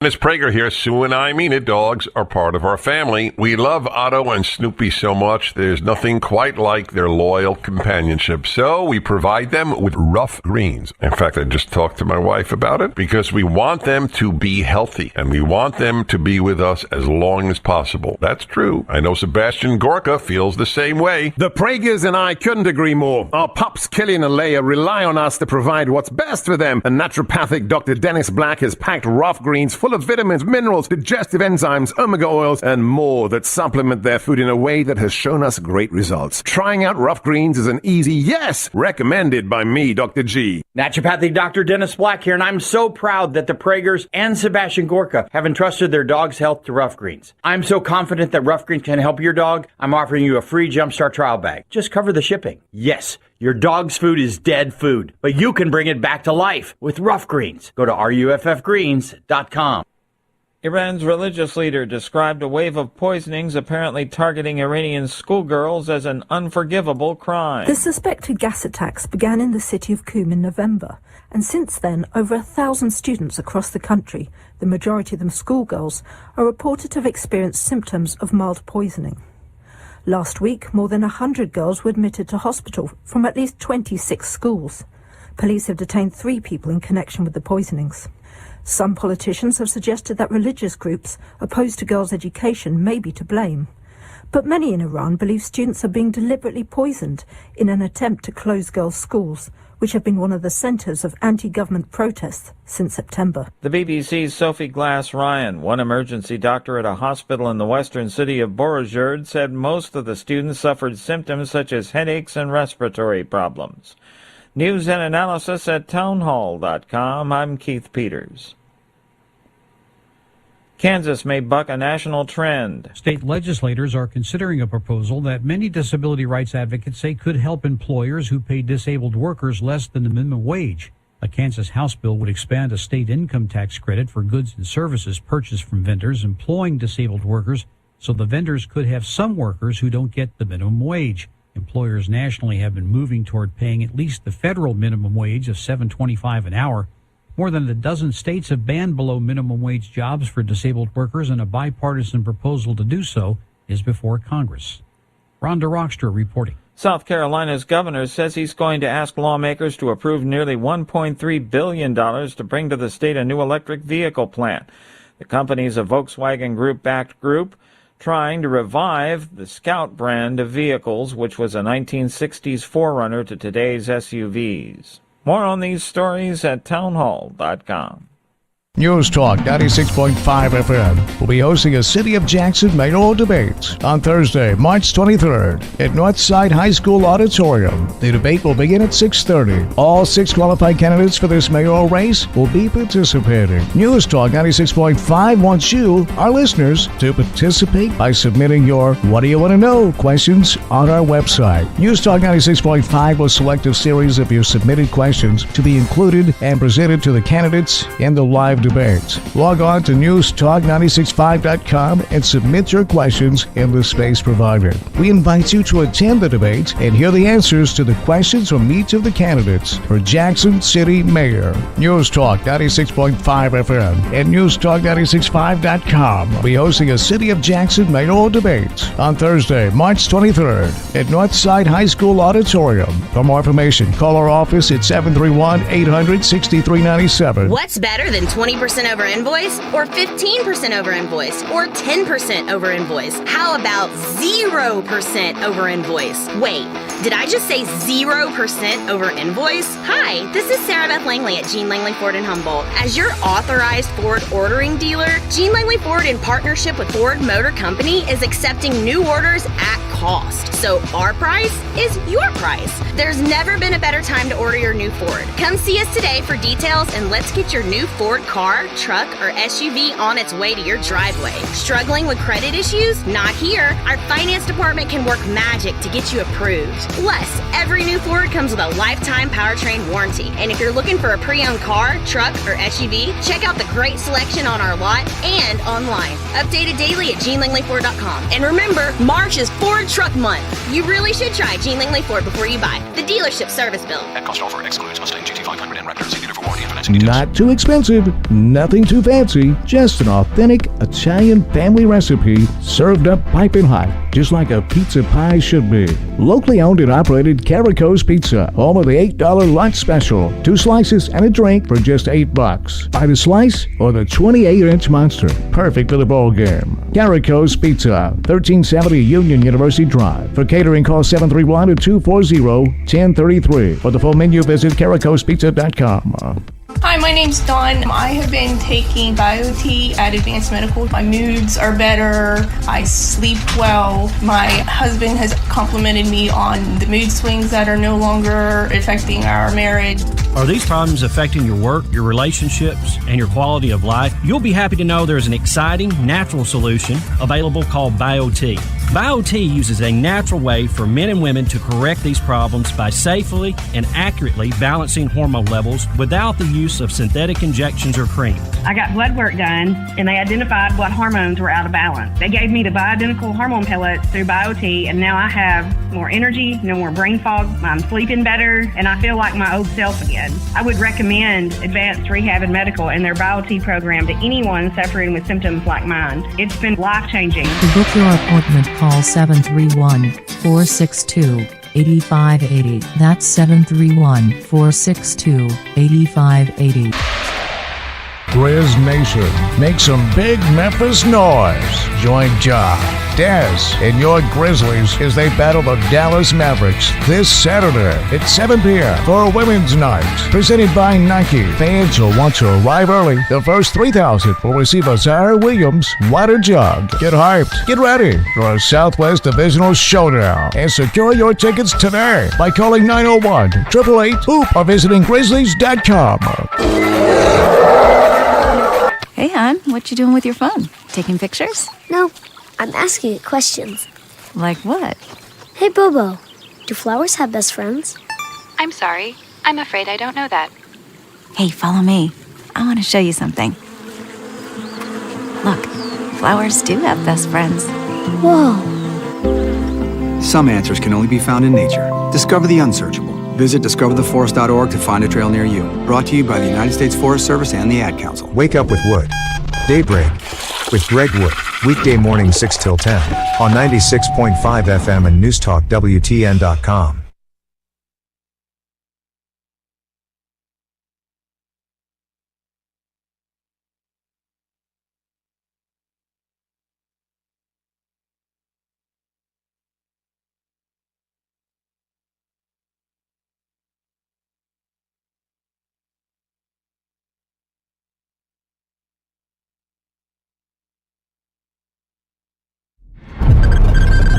It's Prager here. Sue and I mean it. Dogs are part of our family. We love Otto and Snoopy so much. There's nothing quite like their loyal companionship. So we provide them with Rough Greens. In fact, I just talked to my wife about it because we want them to be healthy and we want them to be with us as long as possible. That's true. I know Sebastian Gorka feels the same way. The Pragers and I couldn't agree more. Our pups, Killian and Leia, rely on us to provide what's best for them. And naturopathic Dr. Dennis Black has packed Rough Greens full of vitamins, minerals, digestive enzymes, omega oils, and more that supplement their food in a way that has shown us great results. Trying out Rough Greens is an easy yes, recommended by me, Dr. G. Naturopathic Dr. Dennis Black here, and I'm so proud that the Pragers and Sebastian Gorka have entrusted their dog's health to Rough Greens. I'm so confident that Rough Greens can help your dog, I'm offering you a free Jumpstart trial bag. Just cover the shipping. Yes, your dog's food is dead food, but you can bring it back to life with Rough Greens. Go to ruffgreens.com. Iran's religious leader described a wave of poisonings apparently targeting Iranian schoolgirls as an unforgivable crime. The suspected gas attacks began in the city of Qom in November, and since then, over 1,000 students across the country, the majority of them schoolgirls, are reported to have experienced symptoms of mild poisoning. Last week, more than 100 girls were admitted to hospital from at least 26 schools. Police have detained 3 people in connection with the poisonings. Some politicians have suggested that religious groups opposed to girls' education may be to blame. But many in Iran believe students are being deliberately poisoned in an attempt to close girls' schools, which have been one of the centres of anti-government protests since September. The BBC's Sophie Glass-Ryan, one emergency doctor at a hospital in the western city of Boroujerd, said most of the students suffered symptoms such as headaches and respiratory problems. News and analysis at townhall.com. I'm Keith Peters. Kansas may buck a national trend. State legislators are considering a proposal that many disability rights advocates say could help employers who pay disabled workers less than the minimum wage. A Kansas House bill would expand a state income tax credit for goods and services purchased from vendors employing disabled workers, so the vendors could have some workers who don't get the minimum wage. Employers nationally have been moving toward paying at least the federal minimum wage of $7.25 an hour. More than a dozen states have banned below minimum wage jobs for disabled workers, and a bipartisan proposal to do so is before Congress. Rhonda Rockstra reporting. South Carolina's governor says he's going to ask lawmakers to approve nearly $1.3 billion to bring to the state a new electric vehicle plant. The company is a Volkswagen Group-backed group trying to revive the Scout brand of vehicles, which was a 1960s forerunner to today's SUVs. More on these stories at townhall.com. News Talk 96.5 FM will be hosting a City of Jackson mayoral debate on Thursday, March 23rd at Northside High School Auditorium. The debate will begin at 6:30. All 6 qualified candidates for this mayoral race will be participating. News Talk 96.5 wants you, our listeners, to participate by submitting your What Do You Want to Know questions on our website. News Talk 96.5 will select a series of your submitted questions to be included and presented to the candidates in the live debate. Log on to newstalk965.com and submit your questions in the space provided. We invite you to attend the debate and hear the answers to the questions from each of the candidates for Jackson City Mayor. News Talk 96.5 FM and newstalk965.com will be hosting a City of Jackson mayoral debate on Thursday, March 23rd at Northside High School Auditorium. For more information, call our office at 731-800-6397. What's better than 20% over invoice, or 15% over invoice, or 10% over invoice? How about 0% over invoice? Wait, did I just say 0% over invoice? Hi, this is Sarah Beth Langley at Gene Langley Ford in Humboldt. As your authorized Ford ordering dealer, Gene Langley Ford, in partnership with Ford Motor Company, is accepting new orders at cost. So our price is your price. There's never been a better time to order your new Ford. Come see us today for details, and let's get your new Ford car, truck, or SUV on its way to your driveway. Struggling with credit issues? Not here. Our finance department can work magic to get you approved. Plus, every new Ford comes with a lifetime powertrain warranty. And if you're looking for a pre-owned car, truck, or SUV, check out the great selection on our lot and online. Updated daily at GeneLangleyFord.com. And remember, March is Ford Truck Month. You really should try Gene Langley Ford before you buy. The dealership service bill. At cost offer excludes Mustang GT500 and Raptor. See dealer for warranty and financing details. Not too expensive, nothing too fancy, just an authentic Italian family recipe served up piping hot, just like a pizza pie should be. Locally owned and operated Carico's Pizza, home of the $8 lunch special. 2 slices and a drink for just $8. Buy the slice or the 28-inch monster. Perfect for the bowl game. Carico's Pizza, 1370 Union University Drive. For catering, call 731-240-1033. For the full menu, visit caricospizza.com. Hi, my name's Dawn. I have been taking BioT at Advanced Medical. My moods are better. I sleep well. My husband has complimented me on the mood swings that are no longer affecting our marriage. Are these problems affecting your work, your relationships, and your quality of life? You'll be happy to know there's an exciting, natural solution available called BioT. BioT uses a natural way for men and women to correct these problems by safely and accurately balancing hormone levels without the use of synthetic injections or cream. I got blood work done, and they identified what hormones were out of balance. They gave me the bioidentical hormone pellets through BioT, and now I have more energy, no more brain fog, I'm sleeping better, and I feel like my old self again. I would recommend Advanced Rehab and Medical and their BioT program to anyone suffering with symptoms like mine. It's been life-changing. To book your appointment, call 731-462-8580. That's 731-462-8580. Grizz Nation, make some big Memphis noise. Join Ja, Dez, and your Grizzlies as they battle the Dallas Mavericks this Saturday at 7 p.m. for a women's night. Presented by Nike. Fans will want to arrive early. The first 3,000 will receive a Zaire Williams water jug. Get hyped. Get ready for a Southwest Divisional showdown. And secure your tickets today by calling 901-888-HOOP or visiting Grizzlies.com. Hey, hon, what you doing with your phone? Taking pictures? No, I'm asking it questions. Like what? Hey, Bobo, do flowers have best friends? I'm sorry. I'm afraid I don't know that. Hey, follow me. I want to show you something. Look, flowers do have best friends. Whoa. Some answers can only be found in nature. Discover the unsearchable. Visit discovertheforest.org to find a trail near you. Brought to you by the United States Forest Service and the Ad Council. Wake up with Wood. Daybreak with Greg Wood. Weekday morning 6 till 10 on 96.5 FM and newstalkwtn.com.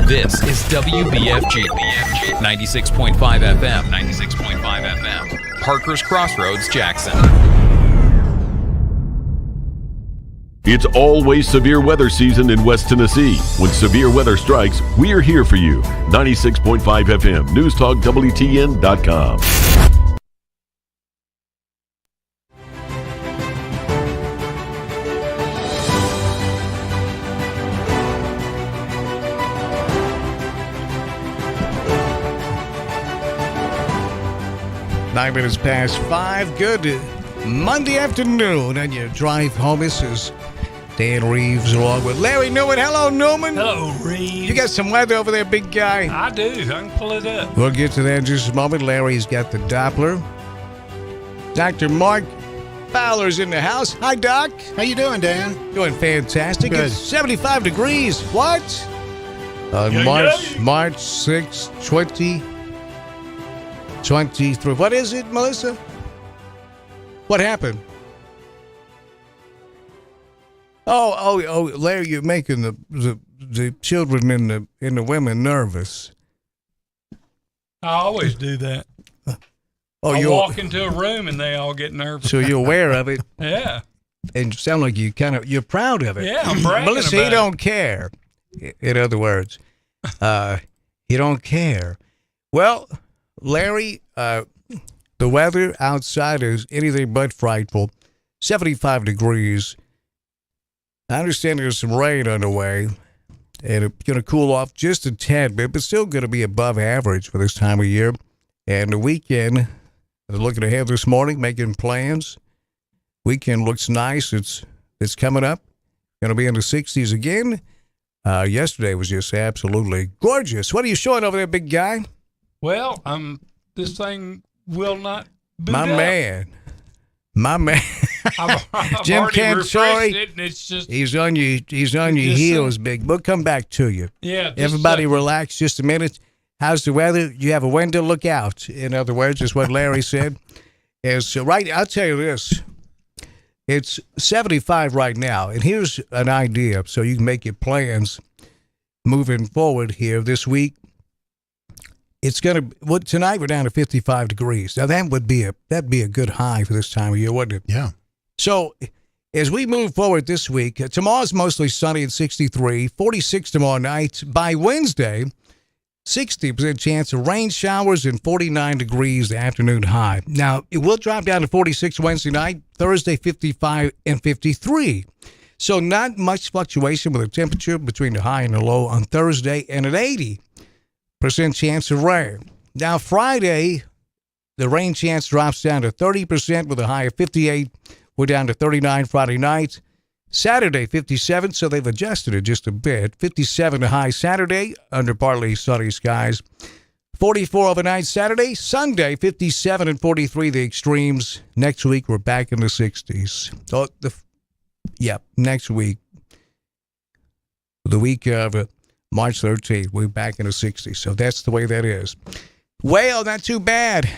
This is WBFG 96.5 FM, 96.5 FM, Parker's Crossroads, Jackson. It's always severe weather season in West Tennessee. When severe weather strikes, we're here for you. 96.5 FM, newstalkwtn.com. Nine minutes past 5. Good Monday afternoon on your drive home. This is Dan Reeves along with Larry Newman. Hello, Newman. Hello, Reeves. You got some weather over there, big guy? I do. I can pull it up. We'll get to that in just a moment. Larry's got the Doppler. Dr. Mark Fowler's in the house. Hi, Doc. How you doing, Dan? Doing fantastic. Good. It's 75 degrees. What? On March 6, 2023. What is it, Melissa? What happened? Oh, Larry, you're making the children and the women nervous. I always do that. I walk into a room and they all get nervous. So you're aware of it. Yeah. And you sound like you're proud of it. Yeah, I'm bragging Melissa, about he don't care. In other words, he don't care. Well, Larry, the weather outside is anything but frightful. 75 degrees. I understand there's some rain on the way, and it's going to cool off just a tad bit, but still going to be above average for this time of year. And the weekend, looking ahead this morning, making plans. Weekend looks nice. It's coming up. Going to be in the 60s again. Yesterday was just absolutely gorgeous. What are you showing over there, big guy? Well, this thing will not boot My up. man. I've Jim already Cantore, refreshed it, and it's just he's on your heels, big. We'll come back to you. Yeah, Everybody relax just a minute. How's the weather? You have a window, look out. In other words, is what Larry said. I'll tell you this. It's 75 right now, and here's an idea so you can make your plans moving forward here this week. Tonight we're down to 55 degrees. Now that'd be a good high for this time of year, wouldn't it? Yeah. So as we move forward this week, tomorrow's mostly sunny at 63, 46 tomorrow night. By Wednesday, 60% chance of rain showers and 49 degrees the afternoon high. Now, it will drop down to 46 Wednesday night, Thursday 55 and 53. So not much fluctuation with the temperature between the high and the low on Thursday, and at 80% chance of rain. Now, Friday, the rain chance drops down to 30% with a high of 58. We're down to 39 Friday night. Saturday, 57, so they've adjusted it just a bit. 57 to high Saturday, under partly sunny skies. 44 overnight Saturday. Sunday, 57 and 43, the extremes. Next week, we're back in the 60s. So, next week, the week of March 13th, we're back in the 60s. So that's the way that is. Well, not too bad.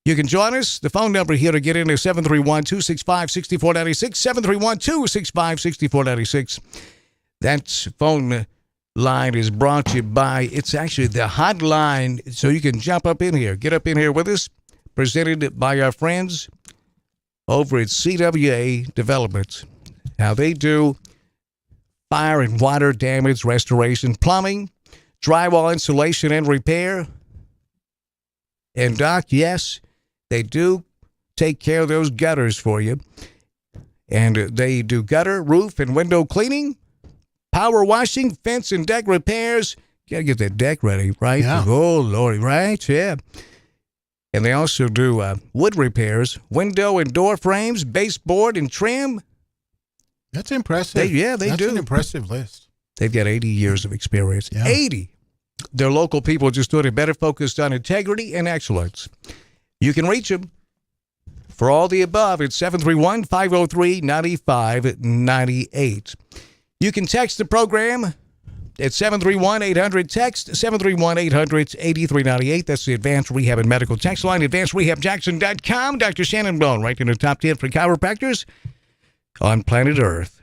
You can join us. The phone number here to get in is 731-265-6496, 731-265-6496. That phone line is brought to you by, it's actually the hotline, so you can jump up in here, get up in here with us, presented by our friends over at CWA Developments. Now, they do fire and water damage restoration, plumbing, drywall installation and repair. And, Doc, yes, they do take care of those gutters for you. And they do gutter, roof, and window cleaning, power washing, fence and deck repairs. Got to get that deck ready, right? Yeah. Oh, Lordy, right? Yeah. And they also do wood repairs, window and door frames, baseboard and trim, That's impressive. They That's do. an impressive list. They've got 80 years of experience. Yeah. 80. Their local people just doing it better, focused on integrity and excellence. You can reach them for all the above. It's 731-503-9598. You can text the program at 731-800-TEXT, 731-800-8398. That's the Advanced Rehab and Medical Text line, advancedrehabjackson.com. Dr. Shannon Bone, right in the top 10 for chiropractors on planet Earth.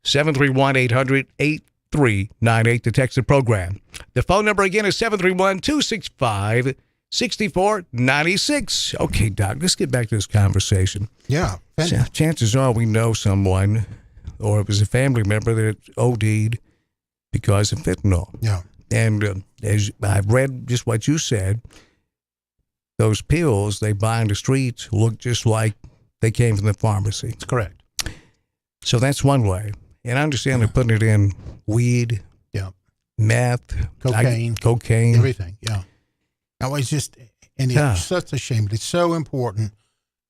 731-800-8398 to text the program. The phone number again is 731-265-6496. Okay, Doc, let's get back to this conversation. Yeah. Chances are we know someone, or it was a family member that OD'd because of fentanyl. Yeah. And as I've read just what you said, those pills they buy in the streets look just like they came from the pharmacy. That's correct. So that's one way. And I understand they're putting it in weed, meth, cocaine, everything. Yeah. Now it's just, and it's such a shame. It's so important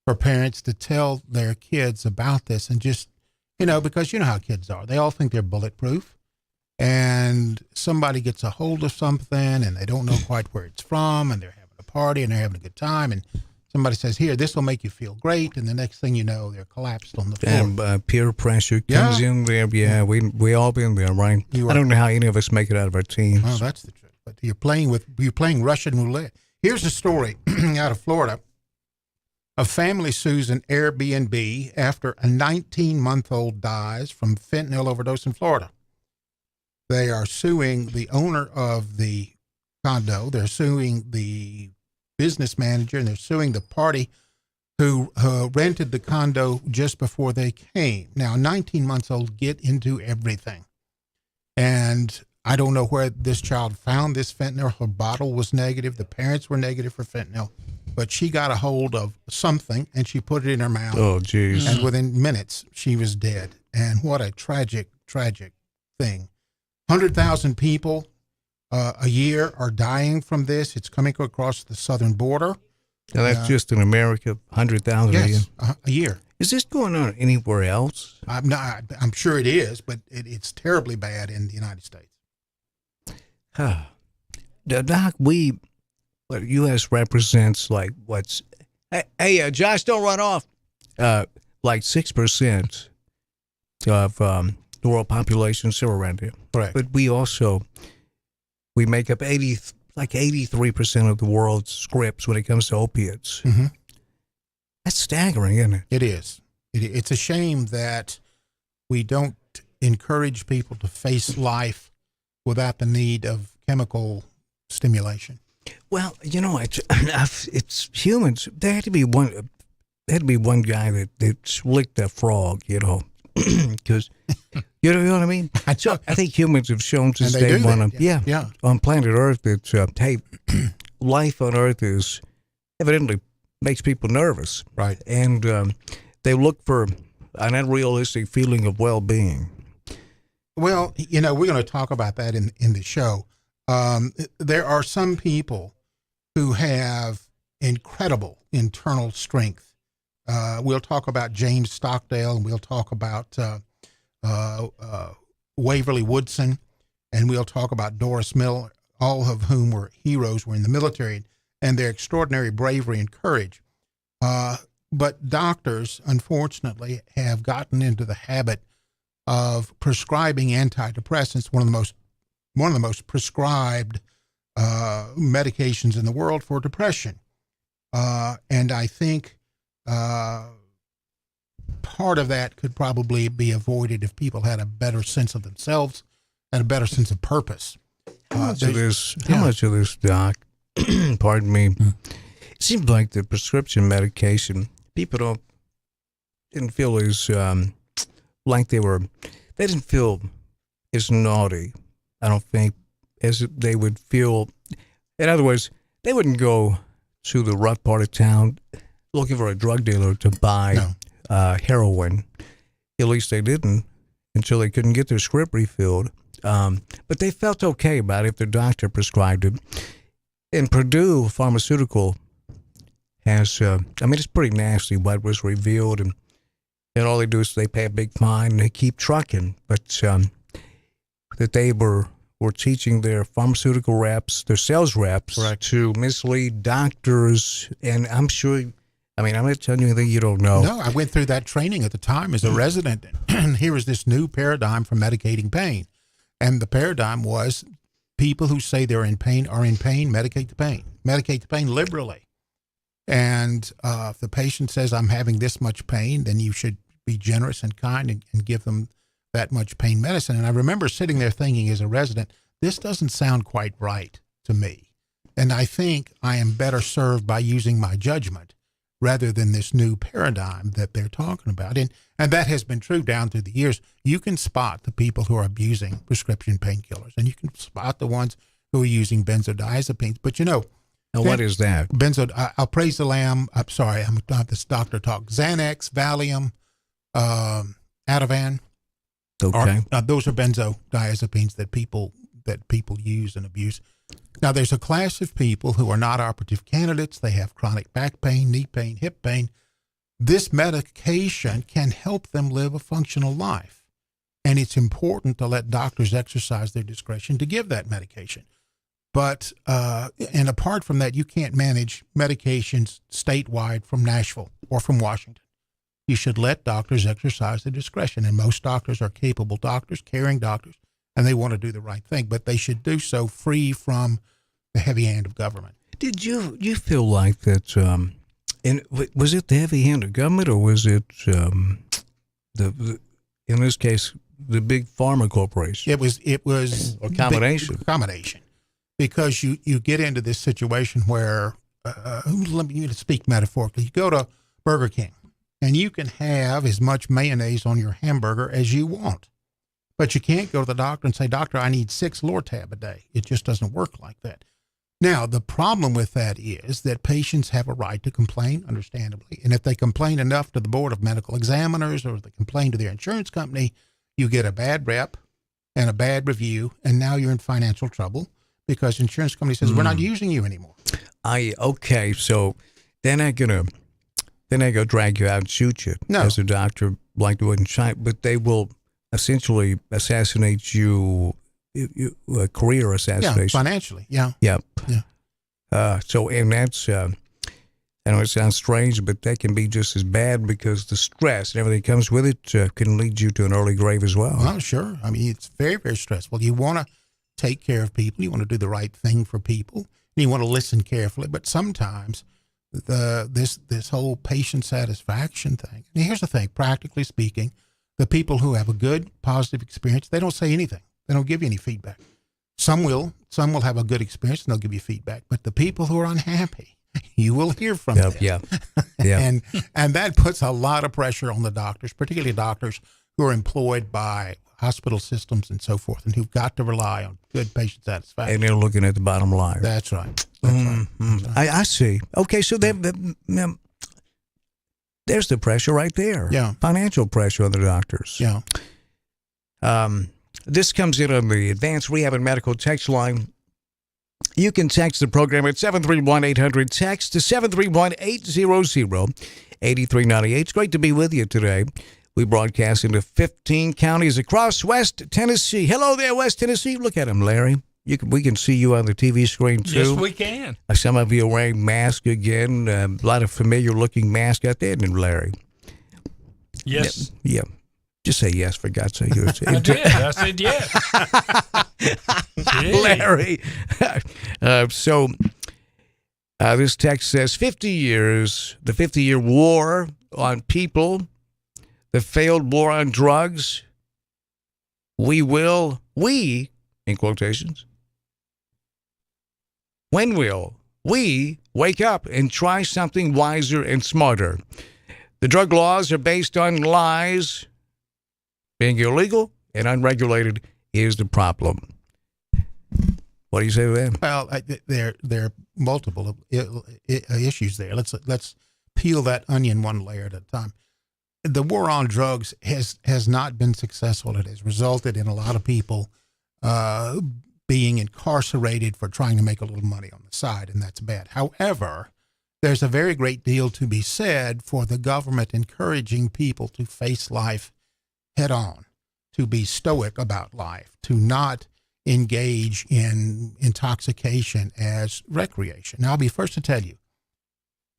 for parents to tell their kids about this, and just, because you know how kids are. They all think they're bulletproof, and somebody gets a hold of something and they don't know quite where it's from, and they're having a party and they're having a good time, and somebody says, here, this will make you feel great, and the next thing you know, they're collapsed on the floor. And peer pressure comes in there. Yeah, we all been there, right? I don't know how any of us make it out of our teens. Oh, that's the truth. But you're playing Russian roulette. Here's a story out of Florida. A family sues an Airbnb after a 19-month-old dies from fentanyl overdose in Florida. They are suing the owner of the condo. They're suing the business manager, and they're suing the party who rented the condo just before they came. Now, 19 months old get into everything. And I don't know where this child found this fentanyl. Her bottle was negative. The parents were negative for fentanyl. But she got a hold of something, and she put it in her mouth. Oh, geez. And within minutes, she was dead. And what a tragic, tragic thing. 100,000 people a year are dying from this. It's coming across the southern border. Now that's just in America, 100,000 a year. Yes, a year. Is this going on anywhere else? I'm sure it is, but it's terribly bad in the United States. Doc, U.S. represents hey, Josh, don't run off. Like 6% of the world population still around here. Correct. But we make up 83% of the world's scripts when it comes to opiates. Mm-hmm. That's staggering, isn't it? It is. It's a shame that we don't encourage people to face life without the need of chemical stimulation. Well, it's humans. There had to be one guy that licked a frog, because you know what I mean. So I think humans have shown since day one, on planet Earth that hey, life on Earth is evidently makes people nervous, right? And they look for an unrealistic feeling of well-being. Well, we're going to talk about that in the show. There are some people who have incredible internal strength. We'll talk about James Stockdale, and we'll talk about Waverly Woodson, and we'll talk about Doris Miller, all of whom were heroes, were in the military, and their extraordinary bravery and courage. But doctors, unfortunately, have gotten into the habit of prescribing antidepressants, one of the most prescribed medications in the world for depression. And I think part of that could probably be avoided if people had a better sense of themselves and a better sense of purpose. How much of this, Doc, pardon me, it seems like the prescription medication, people didn't feel as like they didn't feel as naughty, I don't think, as they would feel. In other words, they wouldn't go to the rough part of town looking for a drug dealer to buy heroin. At least they didn't until they couldn't get their script refilled. But they felt okay about it if their doctor prescribed it. And Purdue Pharmaceutical has, it's pretty nasty what was revealed. And and all they do is they pay a big fine and they keep trucking. But that they were teaching their pharmaceutical reps, their sales reps, to mislead doctors. And I'm sure, I'm not telling you anything you don't know. No, I went through that training at the time as a resident. And here is this new paradigm for medicating pain. And the paradigm was people who say they're in pain are in pain, medicate the pain. Medicate the pain liberally. And if the patient says, I'm having this much pain, then you should be generous and kind and give them that much pain medicine. And I remember sitting there thinking as a resident, this doesn't sound quite right to me. And I think I am better served by using my judgment rather than this new paradigm that they're talking about. And that has been true down through the years. You can spot the people who are abusing prescription painkillers, and you can spot the ones who are using benzodiazepines. But now what is that? I'll praise the Lamb. I'm sorry, I'm not this doctor talk. Xanax, Valium, Ativan. Okay. Those are benzodiazepines that people use and abuse. Now, there's a class of people who are not operative candidates. They have chronic back pain, knee pain, hip pain. This medication can help them live a functional life. And it's important to let doctors exercise their discretion to give that medication. But, and apart from that, you can't manage medications statewide from Nashville or from Washington. You should let doctors exercise their discretion. And most doctors are capable doctors, caring doctors, and they want to do the right thing. But they should do so free from the heavy hand of government. Did you feel like that, and was it the heavy hand of government, or was it the in this case, the big pharma corporation? It was a combination. Combination. Because you get into this situation where, let me speak metaphorically, you go to Burger King, and you can have as much mayonnaise on your hamburger as you want. But you can't go to the doctor and say, Doctor, I need 6 Lortab a day. It just doesn't work like that. Now, the problem with that is that patients have a right to complain, understandably. And if they complain enough to the Board of Medical Examiners or they complain to their insurance company, you get a bad rep and a bad review, and now you're in financial trouble because insurance company says, we're not using you anymore. Okay, so they're not going to drag you out and shoot you as a doctor like they would in China, but they will essentially assassinate you, a career assassination. Yeah, financially, yeah. Yep. Yeah. So, and that's, I know it sounds strange, but that can be just as bad because the stress and everything that comes with it can lead you to an early grave as well. Well, sure. I mean, it's very, very stressful. You want to take care of people. You want to do the right thing for people. And you want to listen carefully. But sometimes this whole patient satisfaction thing. And here's the thing, practically speaking, the people who have a good, positive experience, they don't say anything. They don't give you any feedback. Some will have a good experience and they'll give you feedback. But the people who are unhappy, you will hear from them. Yeah. and that puts a lot of pressure on the doctors, particularly doctors who are employed by hospital systems and so forth, and who've got to rely on good patient satisfaction. And they're looking at the bottom line. That's right. I see. Okay, so there's the pressure right there. Yeah. Financial pressure on the doctors. Yeah. This comes in on the Advanced Rehab and Medical text line. You can text the program at 731-800-TEXT to 731-800-8398. It's great to be with you today. We broadcast into 15 counties across West Tennessee. Hello there, West Tennessee. Look at him, Larry. We can see you on the TV screen, too. Yes, we can. Some of you are wearing masks again. A lot of familiar-looking masks out there, isn't it, Larry? Yes. Yeah. Just say yes, for God's sake. I did. I said yes. Larry. So this text says, 50 years, the 50-year war on people, the failed war on drugs, we, in quotations, when will we wake up and try something wiser and smarter? The drug laws are based on lies. Being illegal and unregulated is the problem. What do you say to that? Well, there are multiple issues there. Let's peel that onion one layer at a time. The war on drugs has not been successful. It has resulted in a lot of people being incarcerated for trying to make a little money on the side, and that's bad. However, there's a very great deal to be said for the government encouraging people to face life head on, to be stoic about life, to not engage in intoxication as recreation. Now, I'll be first to tell you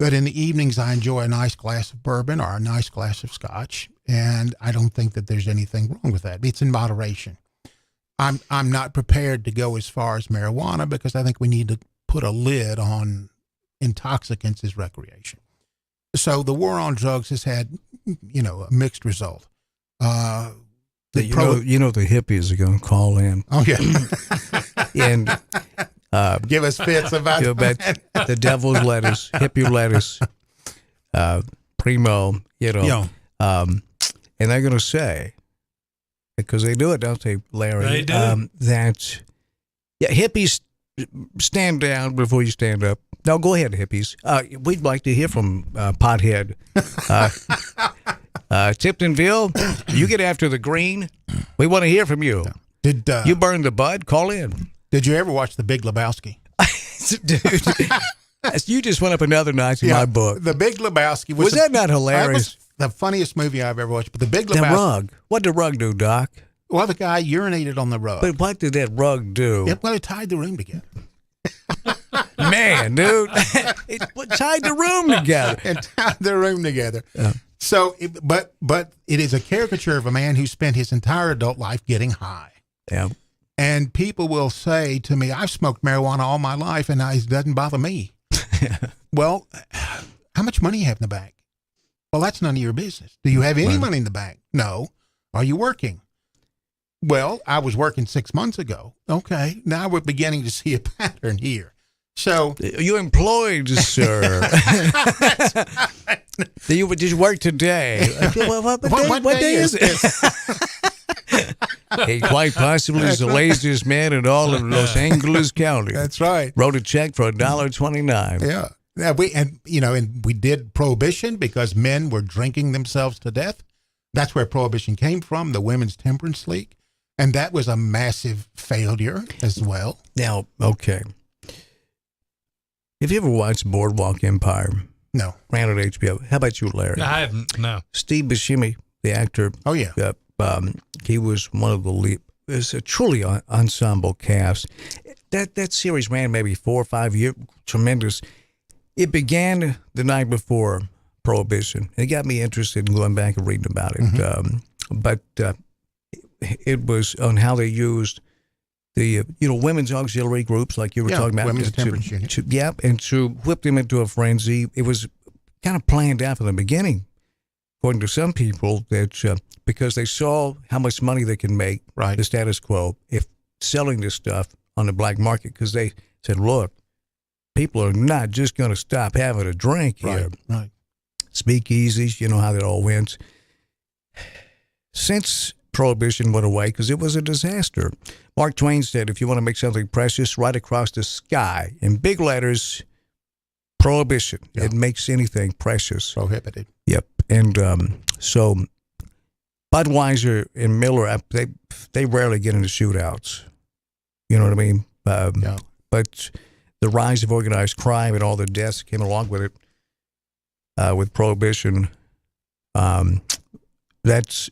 that in the evenings I enjoy a nice glass of bourbon or a nice glass of scotch, and I don't think that there's anything wrong with that. It's in moderation. I'm not prepared to go as far as marijuana because I think we need to put a lid on intoxicants as recreation. So the war on drugs has had, a mixed result. The hippies are going to call in. Oh, yeah. And give us fits about the devil's lettuce, hippie lettuce, primo, and they're going to say, because they do it, don't they, Larry? They do. That, hippies stand down before you stand up. No, go ahead, hippies. We'd like to hear from Pothead. Tiptonville, you get after the green. We want to hear from you. Did you burn the bud? Call in. Did you ever watch The Big Lebowski? Dude, you just went up another notch in my book. The Big Lebowski was that not hilarious? That was the funniest movie I've ever watched. But The Big Lebowski. The rug. What did the rug do, Doc? Well, the guy urinated on the rug. But what did that rug do? It tied the room together. Man, dude, it tied the room together. It tied the room together. So, but it is a caricature of a man who spent his entire adult life getting high. Yeah. And people will say to me, I've smoked marijuana all my life and it doesn't bother me. Well, how much money you have in the bank? Well, that's none of your business. Do you have any money in the bank? No. Are you working? Well, I was working 6 months ago. Okay. Now we're beginning to see a pattern here. So you're employed, sir. Did you work today? What day is it? He quite possibly is the laziest man in all of Los Angeles County. That's right. Wrote a check for $1.29. Yeah. And we did prohibition because men were drinking themselves to death. That's where prohibition came from, the Women's Temperance League. And that was a massive failure as well. Now, okay. Have you ever watched Boardwalk Empire? No. Ran on HBO. How about you, Larry? I haven't, no. Steve Buscemi, the actor. Oh, yeah. He was one of the lead. It was a truly ensemble cast. That series ran maybe 4 or 5 years. Tremendous. It began the night before Prohibition. It got me interested in going back and reading about it. Mm-hmm. But it was on how they used the women's auxiliary groups like you were talking about. Women's temperance unit. And to whip them into a frenzy. It was kind of planned out from the beginning, according to some people, that because they saw how much money they can make, the status quo, if selling this stuff on the black market, because they said, look, people are not just going to stop having a drink here. Right. Speakeasies, you know how that all went. Since Prohibition went away, because it was a disaster, Mark Twain said, if you want to make something precious, write across the sky in big letters, Prohibition. Yeah. It makes anything precious. Prohibited. Yep. And so Budweiser and Miller, they rarely get into shootouts. You know what I mean? Yeah. But the rise of organized crime and all the deaths came along with it, with Prohibition, that's...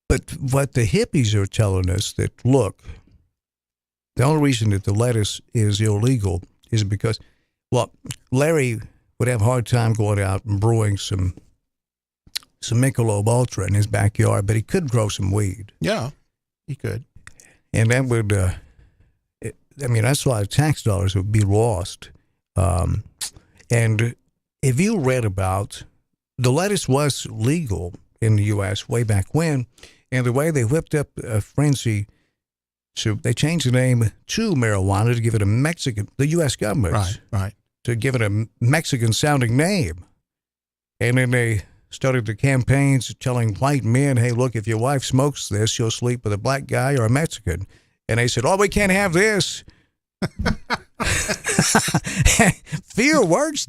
But what the hippies are telling us, that, look, the only reason that the lettuce is illegal is because, well, Larry would have a hard time going out and brewing some Michelob Ultra in his backyard, but he could grow some weed. Yeah, he could. And that would, that's a lot of tax dollars would be lost. And if you read about, the lettuce was legal in the U.S. way back when, and the way they whipped up a frenzy, so they changed the name to marijuana to give it a Mexican, the U.S. government. Right. To give it a Mexican-sounding name. And then they started the campaigns telling white men, hey, look, if your wife smokes this, you'll sleep with a black guy or a Mexican. And they said, oh, we can't have this. Fear works.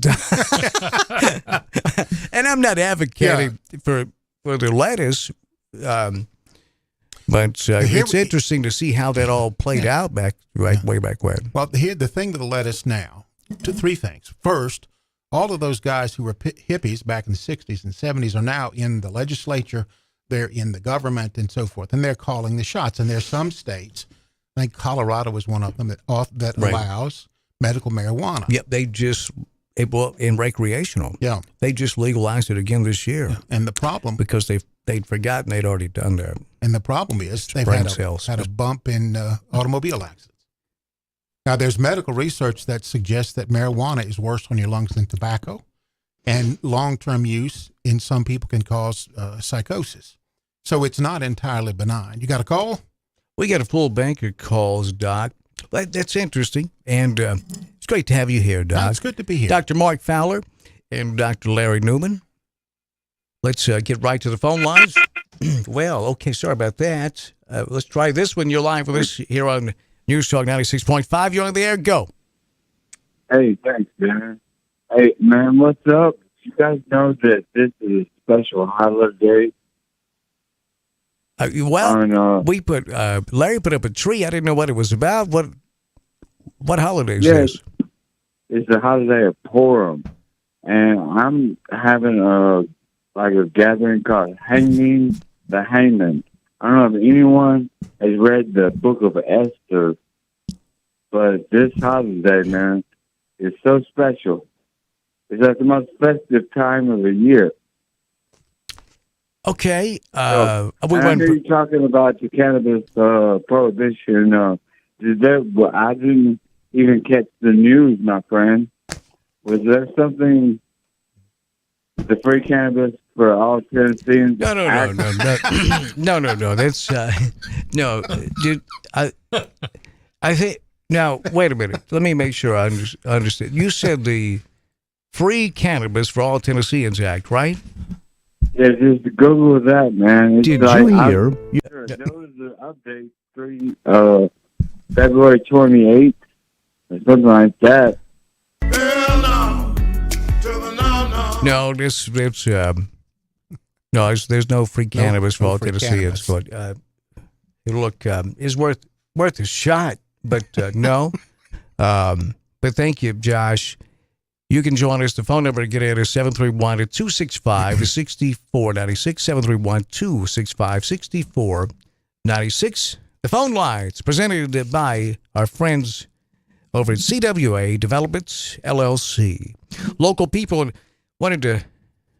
And I'm not advocating for the lettuce, but it's interesting to see how that all played out way back when. Well, here the thing with the lettuce now three things. First, all of those guys who were hippies back in the 60s and 70s are now in the legislature, they're in the government and so forth, and they're calling the shots. And there's some states, I think Colorado is one of them, that allows medical marijuana. Yep, they just, in recreational. Yeah. They just legalized it again this year. Yeah. And the problem, because they'd forgotten they'd already done that. And the problem is they've had a bump in automobile accidents. Now, there's medical research that suggests that marijuana is worse on your lungs than tobacco, and long-term use in some people can cause psychosis. So it's not entirely benign. You got a call? We got a full bank of calls, Doc. But that's interesting, and it's great to have you here, Doc. No, it's good to be here. Dr. Mark Fowler and Dr. Larry Newman. Let's get right to the phone lines. Well, okay, sorry about that. Let's try this one. You're live with us here on News Talk 96.5. You're on the air. Go. Hey, thanks, man. Hey, man, what's up? You guys know that this is a special holiday? We put Larry put up a tree. I didn't know what it was about. What holiday is this? It's the holiday of Purim, and I'm having a gathering called Hanging the Haman. I don't know if anyone has read the Book of Esther, but this holiday, man, is so special. It's at the most festive time of the year. Okay. I hear you talking about the cannabis prohibition. I didn't even catch the news, my friend. Was there something, the free cannabis for all Tennesseans? No. That's no, dude. I think now. Wait a minute. Let me make sure I understand. You said the Free Cannabis for All Tennesseans Act, right? Yeah, just Google that, man. It's Did you hear? There was an update February 28th or something like that. No, there's no free cannabis for all Tennesseans, but look, it's worth a shot, but no. But thank you, Josh. You can join us. The phone number to get in is 731-265-6496, 731-265-6496. The phone lines presented by our friends over at CWA Developments, LLC. Local people wanted to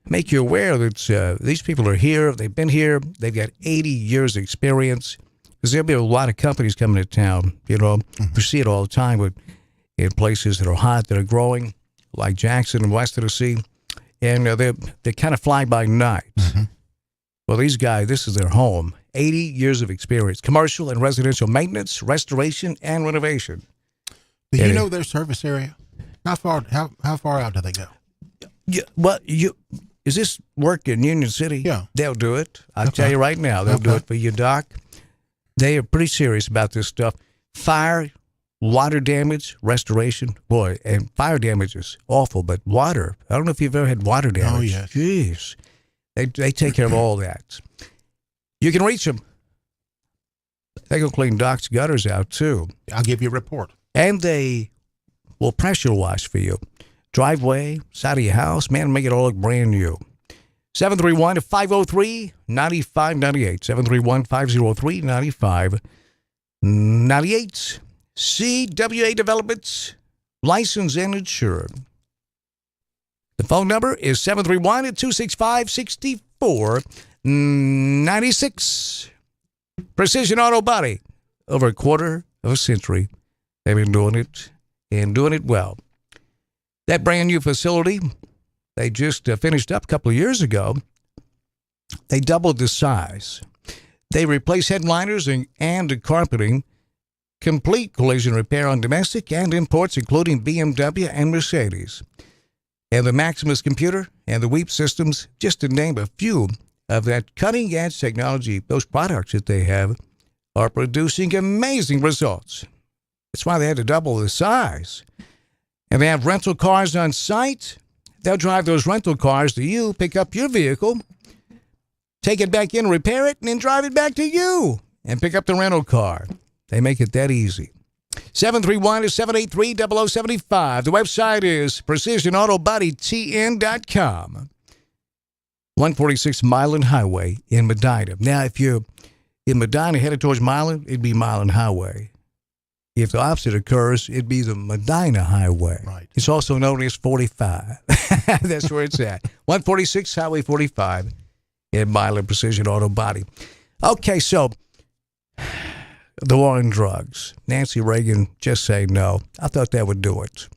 make you aware that these people are here. They've been here. They've got 80 years experience. Because there'll be a lot of companies coming to town. You know, we see it all the time in places that are hot, that are growing, like Jackson and West Tennessee, and they kind of fly by night. Mm-hmm. Well, these guys, this is their home. 80 years of experience, commercial and residential maintenance, restoration, and renovation. Do you know their service area? How far out do they go? Yeah, well, is this work in Union City? Yeah. They'll do it. I'll tell you right now, they'll do it for you, Doc. They are pretty serious about this stuff. Fire, water damage, restoration. Boy, and fire damage is awful, but water, I don't know if you've ever had water damage. Oh, yes. Jeez. They take care of all that. You can reach them. They can clean Doc's gutters out, too. I'll give you a report. And they will pressure wash for you. Driveway, side of your house, man, make it all look brand new. 731-503-9598. 731-503-9598. CWA Developments, licensed and insured. The phone number is 731-265-6496. Precision Auto Body. Over a quarter of a century, they've been doing it and doing it well. That brand new facility, they just finished up a couple of years ago. They doubled the size. They replaced headliners and carpeting, complete collision repair on domestic and imports, including BMW and Mercedes. And the Maximus computer and the Weep systems, just to name a few of that cutting-edge technology. Those products that they have are producing amazing results. That's why they had to double the size. And they have rental cars on site. They'll drive those rental cars to you, pick up your vehicle, take it back in, repair it, and then drive it back to you and pick up the rental car. They make it that easy. 731-783-0075. The website is precisionautobodytn.com. 146 Milan Highway in Medina. Now, if you're in Medina headed towards Milan, it'd be Milan Highway. If the opposite occurs, it'd be the Medina Highway. Right. It's also known as 45. That's where it's at. 146 Highway 45 in Milan Precision Auto Body. Okay, so the war on drugs. Nancy Reagan just say no. I thought that would do it.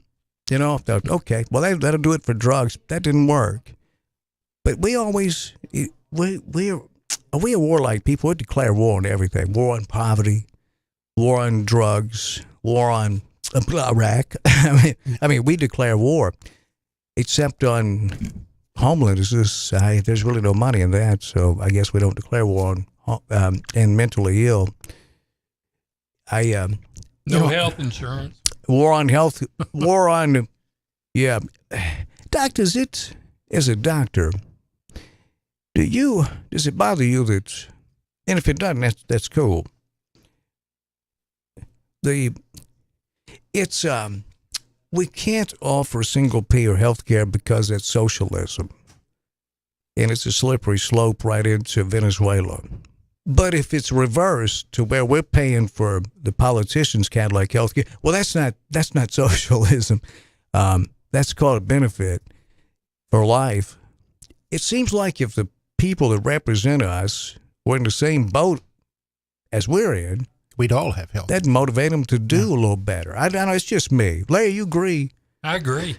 You know, I thought, okay, well, that'll do it for drugs. That didn't work. But we always, we're warlike people. We declare war on everything. War on poverty, war on drugs, war on Iraq. I mean, we declare war, except on homelessness. There's really no money in that, so I guess we don't declare war on and mentally ill. No health insurance. War on health. War on, yeah. Doctors, as a doctor, does it bother you that, and if it doesn't, that's cool. We can't offer single-payer health care because that's socialism. And it's a slippery slope right into Venezuela. But if it's reversed to where we're paying for the politicians' Cadillac health care, well, that's not socialism. That's called a benefit for life. It seems like if the people that represent us were in the same boat as we're in, we'd all have health. That'd motivate them to do a little better. I don't know. It's just me. Larry, you agree? I agree.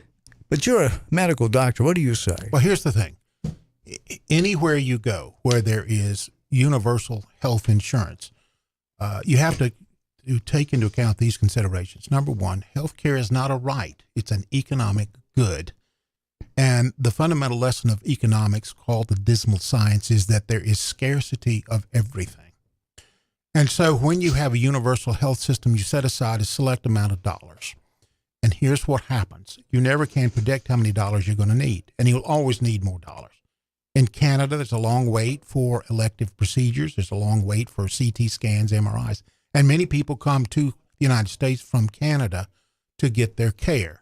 But you're a medical doctor. What do you say? Well, here's the thing. Anywhere you go where there is universal health insurance, you have to take into account these considerations. Number one, health care is not a right. It's an economic good. And the fundamental lesson of economics, called the dismal science, is that there is scarcity of everything. And so when you have a universal health system, you set aside a select amount of dollars. And here's what happens. You never can predict how many dollars you're going to need, and you'll always need more dollars. In Canada, there's a long wait for elective procedures. There's a long wait for CT scans, MRIs. And many people come to the United States from Canada to get their care.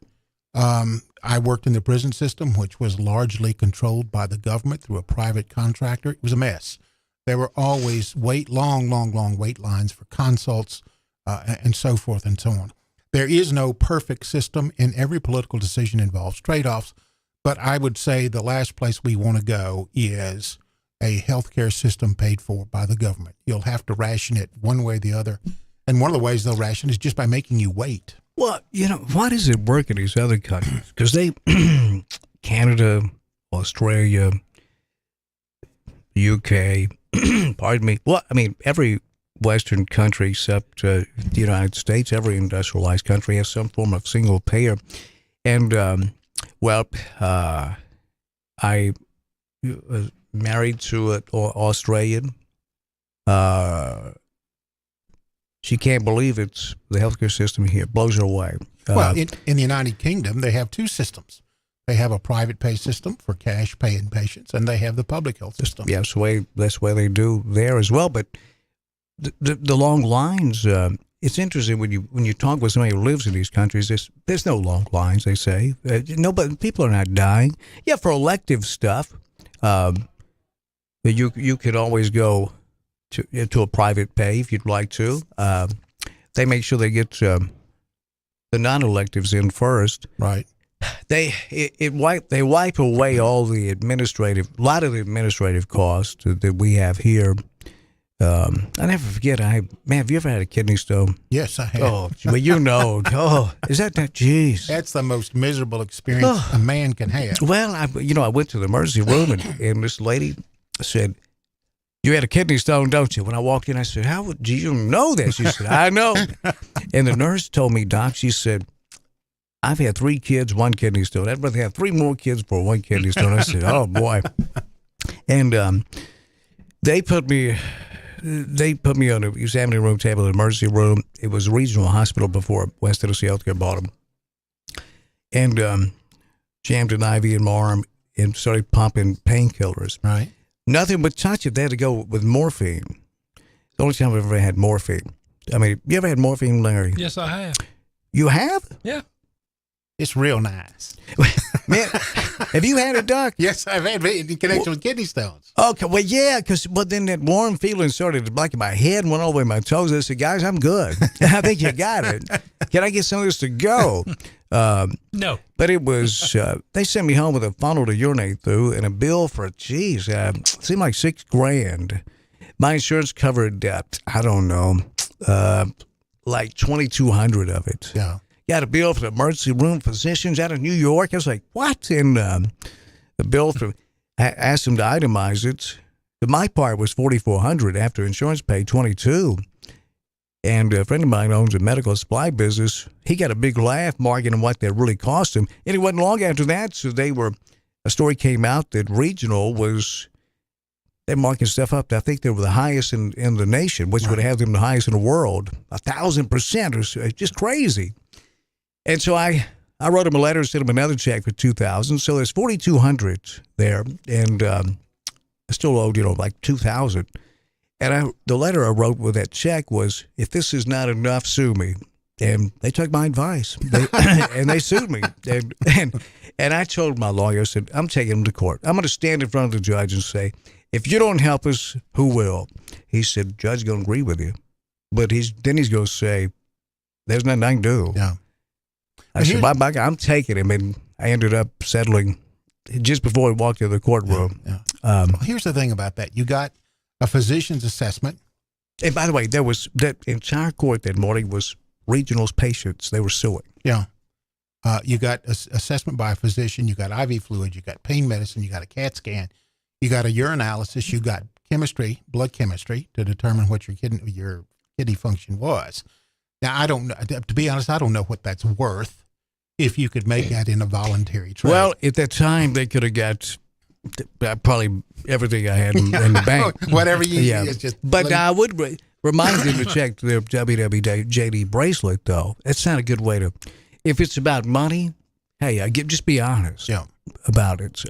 I worked in the prison system, which was largely controlled by the government through a private contractor. It was a mess. There were always long wait lines for consults and so forth and so on. There is no perfect system, and every political decision involves trade-offs. But I would say the last place we want to go is a healthcare system paid for by the government. You'll have to ration it one way or the other. And one of the ways they'll ration is just by making you wait. Well, why does it work in these other countries? Because Canada, Australia, UK, pardon me. Well, I mean, every Western country except the United States, every industrialized country has some form of single payer. And, I was married to an Australian. She can't believe it's the healthcare system here. It blows her away. Well, in the United Kingdom, they have two systems. They have a private pay system for cash paying patients, and they have the public health system. Yeah, that's the way they do there as well. But the long lines, it's interesting when you talk with somebody who lives in these countries, there's no long lines, they say. But people are not dying. Yeah, for elective stuff, you could always go to a private pay if you'd like to. They make sure they get the non-electives in first. Right. They wipe away all the lot of the administrative costs that we have here. I never forget. Have you ever had a kidney stone? Yes, I have. Oh, well, is that? Jeez. That's the most miserable experience a man can have. Well, I went to the emergency room and this lady said, "You had a kidney stone, don't you?" When I walked in, I said, "How do you know that?" She said, "I know." And the nurse told me, "Doc," she said, "I've had 3 kids, 1 kidney stone. I'd rather have 3 more kids for 1 kidney stone." I said, "Oh boy." And they put me on an examining room table in the emergency room. It was a regional hospital before West Tennessee Healthcare bought them. And jammed an IV in my arm and started pumping painkillers. Right. Nothing but touch it. They had to go with morphine. The only time I've ever had morphine. I mean, you ever had morphine, Larry? Yes, I have. You have? Yeah. It's real nice. Man, have you had it, Doc? Yes, I've had it in connection with kidney stones. Okay, well, yeah, because then that warm feeling started like in my head and went all the way to my toes. I said, guys, I'm good. I think you got it. Can I get some of this to go? No. But it was, they sent me home with a funnel to urinate through and a bill for, geez, seemed like $6,000. My insurance covered, I don't know, like $2,200 of it. Yeah. Got a bill for the emergency room physicians out of New York. I was like, what? And the bill for, I asked them to itemize it. My part was $4,400 after insurance paid $2,200. And a friend of mine owns a medical supply business. He got a big laugh marking what that really cost him. And it wasn't long after that, so a story came out that Regional was, they're marking stuff up. I think they were the highest in the nation, which would have them the highest in the world. 1,000%. It's just crazy. And so I wrote him a letter, sent him another check for $2,000. So there's $4,200 there, and I still owed like $2,000. And the letter I wrote with that check was, "If this is not enough, sue me." And they took my advice, and they sued me. And I told my lawyer, I said, "I'm taking them to court. I'm going to stand in front of the judge and say, if you don't help us, who will?" He said, "The judge is going to agree with you, but he's going to say, there's nothing I can do." Yeah. I said, bye, I'm taking him, and I ended up settling just before we walked into the courtroom. Yeah. Well, here's the thing about that. You got a physician's assessment. And by the way, there was that entire court that morning was Regional's patients. They were suing. Yeah. You got assessment by a physician. You got IV fluid. You got pain medicine. You got a CAT scan. You got a urinalysis. You got chemistry, blood chemistry, to determine what your kidney function was. Now, I don't know. To be honest, I don't know what that's worth. If you could make that in a voluntary trade. Well, at that time, they could have got probably everything I had in the bank. Whatever you need. But I would remind them to check their WWJD bracelet, though. That's not a good way to. If it's about money, hey, just be honest about it,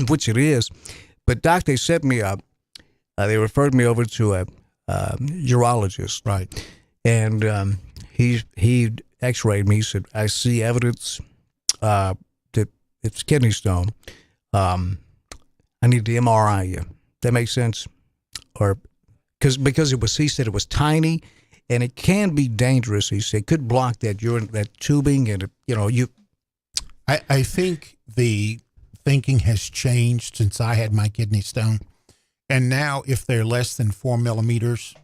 which it is. But, Doc, they set me up. They referred me over to a urologist. Right. And he X-rayed me. He said, "I see evidence that it's kidney stone. I need to MRI you." That makes sense? Or because he said it was tiny, and it can be dangerous. He said it could block that tubing, and I think the thinking has changed since I had my kidney stone, and now if they're less than 4 millimeters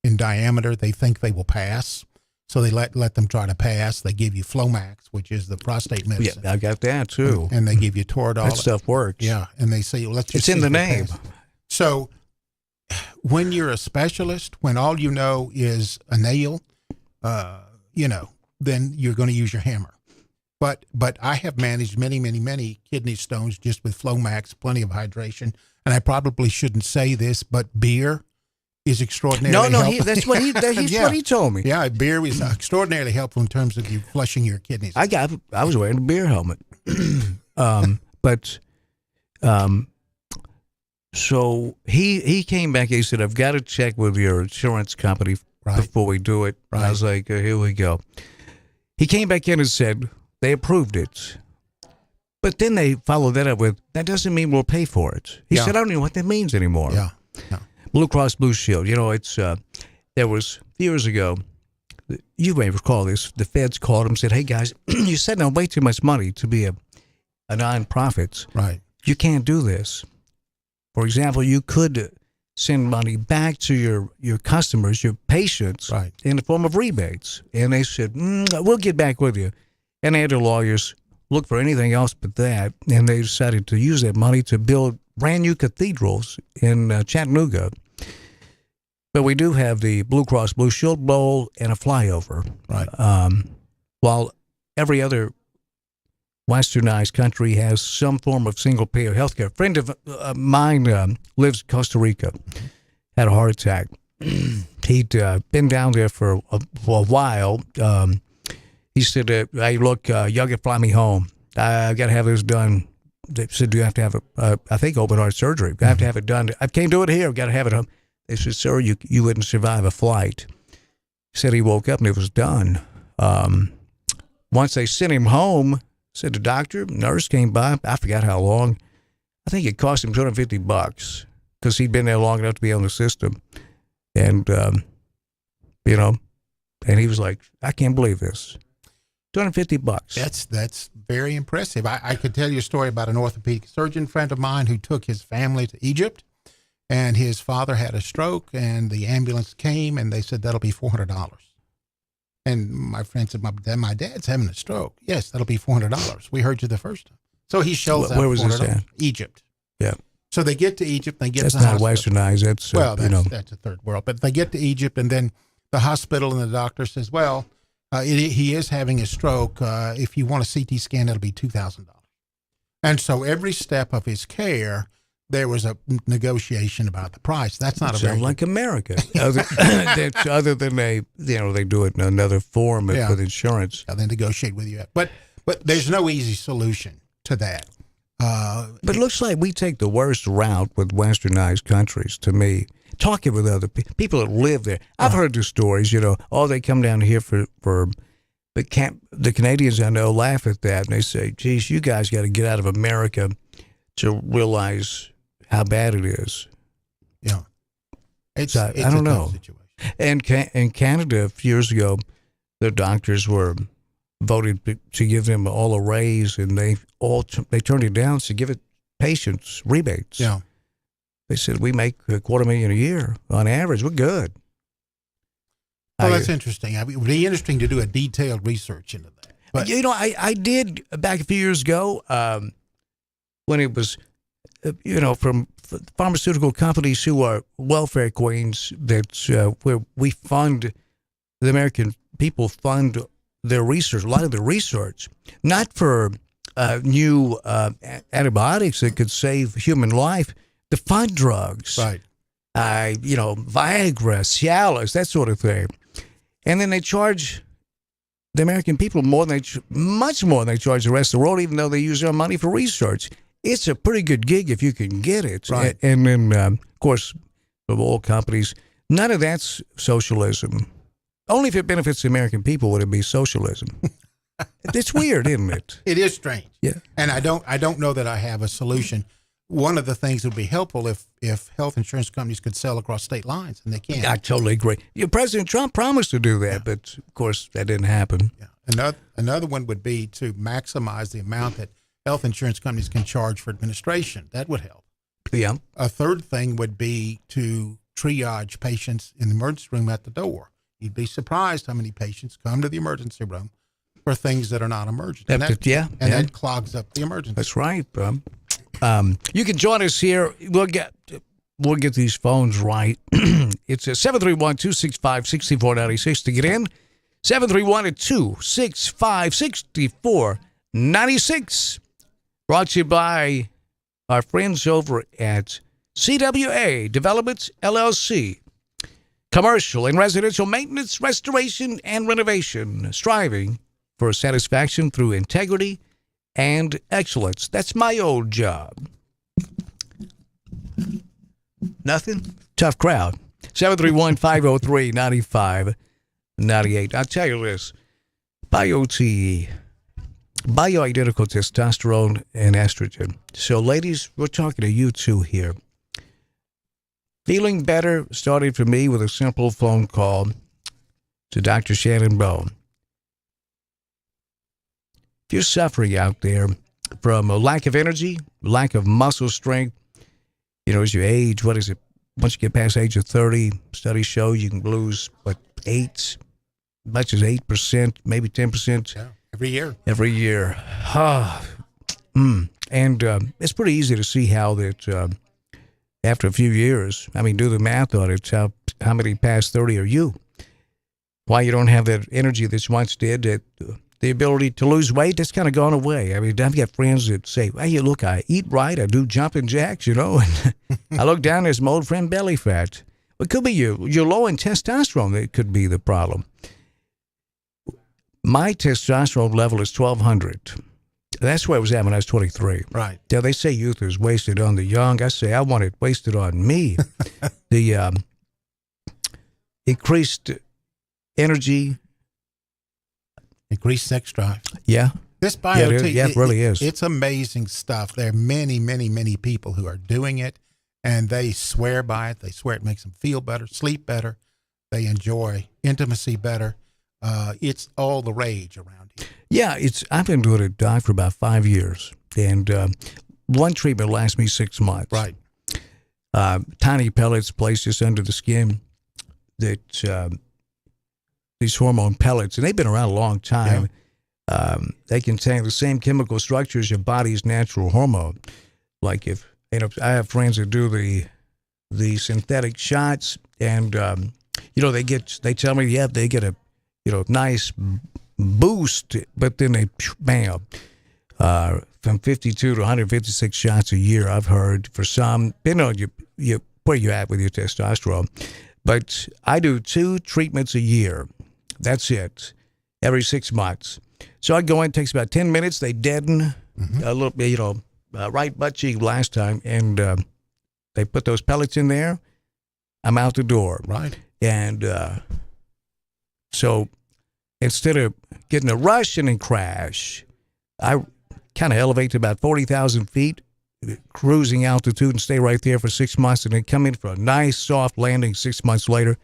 in diameter, they think they will pass. So they let them try to pass. They give you Flomax, which is the prostate medicine. Yeah, I got that too. And they give you Toradol. That stuff works. Yeah, and they say, let's just it's in the name. Pass. So when you're a specialist, when all you know is a nail, then you're going to use your hammer. But I have managed many kidney stones just with Flomax, plenty of hydration. And I probably shouldn't say this, but beer is extraordinarily helpful. That's what he told me. Yeah, beer is extraordinarily helpful in terms of you flushing your kidneys. I was wearing a beer helmet. So he came back. He said, "I've got to check with your insurance company before we do it." Right. I was like, "Here we go." He came back in and said they approved it. But then they followed that up with, "That doesn't mean we'll pay for it." He said, "I don't know what that means anymore." Yeah. Blue Cross Blue Shield. It's there was years ago. You may recall this. The feds called them and said, "Hey guys, you're sending out way too much money to be a non-profit. Right? You can't do this." For example, you could send money back to your customers, your patients, in the form of rebates. And they said, "We'll get back with you." And they had their lawyers look for anything else but that. And they decided to use that money to build brand new cathedrals in Chattanooga. But we do have the Blue Cross Blue Shield Bowl and a flyover. Right. While every other westernized country has some form of single-payer health care. A friend of mine lives in Costa Rica, had a heart attack. He'd been down there for a while. He said, "Hey, look, y'all can fly me home. I got to have this done." They said, "You have to have I think open heart surgery. I have to have it done. I can't do it here. I've got to have it home." They said, "Sir, you wouldn't survive a flight." Said he woke up and it was done. Once they sent him home, said the doctor, nurse came by. I forgot how long. I think it cost him $250 because he'd been there long enough to be on the system. And, and he was like, I can't believe this. $250. That's very impressive. I could tell you a story about an orthopedic surgeon friend of mine who took his family to Egypt, and his father had a stroke, and the ambulance came, and they said, that'll be $400. And my friend said, my dad's having a stroke. Yes, that'll be $400. We heard you the first time. So he shells out $400. Where was this at? Egypt. Yeah. So they get to Egypt. They get that's to the not hospital. Westernized. That's that's a third world. But they get to Egypt, and then the hospital and the doctor says, well, he is having a stroke. If you want a CT scan, it'll be $2,000. And so every step of his care, there was a negotiation about the price. That's not Sounds like America. Other than they do it in another form with insurance. Yeah, they negotiate with you. But there's no easy solution to that. But it looks like we take the worst route with westernized countries, to me. Talking with other people that live there. I've heard the stories, they come down here for the Canadians I know laugh at that, and they say, geez, you guys got to get out of America to realize how bad it is. Yeah. It's I don't know. Situation. And in Canada, a few years ago, the doctors were voted to give them all a raise, and they turned it down to give it patients rebates. Yeah. They said, we make $250,000 a year on average. We're good. Well, that's interesting. It would be interesting to do a detailed research into that. But I did back a few years ago when it was, from pharmaceutical companies who are welfare queens where we fund, the American people fund their research, a lot of the research, not for new antibiotics that could save human life, to fund drugs. Right. Viagra, Cialis, that sort of thing. And then they charge the American people much more than they charge the rest of the world, even though they use their money for research. It's a pretty good gig if you can get it. Right. And then, of course, of all companies, none of that's socialism. Only if it benefits the American people would it be socialism. It's weird, isn't it? It is strange. Yeah. And I don't know that I have a solution. One of the things that would be helpful if health insurance companies could sell across state lines, and they can't. I totally agree. President Trump promised to do that, but of course that didn't happen. Yeah. Another one would be to maximize the amount that health insurance companies can charge for administration. That would help. Yeah. A third thing would be to triage patients in the emergency room at the door. You'd be surprised how many patients come to the emergency room for things that are not emergent. And that clogs up the emergency. That's right. You can join us here. We'll get these phones right. It's 731-265-6496 to get in. 731-265-6496. Brought to you by our friends over at CWA Developments, LLC. Commercial and residential maintenance, restoration, and renovation. Striving for satisfaction through integrity and excellence. That's my old job. Nothing? Tough crowd. 731-503-9598. I'll tell you this. BioTE. Bioidentical testosterone and estrogen. So, ladies, we're talking to you two here. Feeling better started for me with a simple phone call to Dr. Shannon Bone. If you're suffering out there from a lack of energy, lack of muscle strength, as you age, what is it? Once you get past the age of 30, studies show you can lose, as much as 8%, maybe 10%. Yeah, every year. Every year. And it's pretty easy to see how that after a few years, do the math on it, how many past 30 are you? Why you don't have that energy that you once did, the ability to lose weight, that's kind of gone away. I've got friends that say, hey, look, I eat right, I do jumping jacks, and I look down, there's my old friend belly fat. It could be you're low in testosterone that could be the problem. My testosterone level is 1,200. That's where it was at when I was 23. Right. Now, they say youth is wasted on the young. I say I want it wasted on me. The increased energy. Increased sex drive. Yeah. This BioT, it really is. It's amazing stuff. There are many, many, many people who are doing it, and they swear by it. They swear it makes them feel better, sleep better. They enjoy intimacy better. It's all the rage around here. Yeah, I've been doing it, Doc, for about 5 years, and one treatment lasts me 6 months. Right. Tiny pellets placed just under the skin. That these hormone pellets, and they've been around a long time. Yeah. They contain the same chemical structure as your body's natural hormone. Like I have friends that do the synthetic shots, and they tell me they get a nice boost, but then they bam from 52 to 156 shots a year. I've heard for some, depending on where you're at with your testosterone. But I do 2 treatments a year. That's it. Every 6 months. So I go in, it takes about 10 minutes. They deaden a little bit, right butt cheek last time, and they put those pellets in there. I'm out the door. Right. And so instead of getting a rush and then crash, I kind of elevate to about 40,000 feet, cruising altitude, and stay right there for 6 months, and then come in for a nice soft landing 6 months later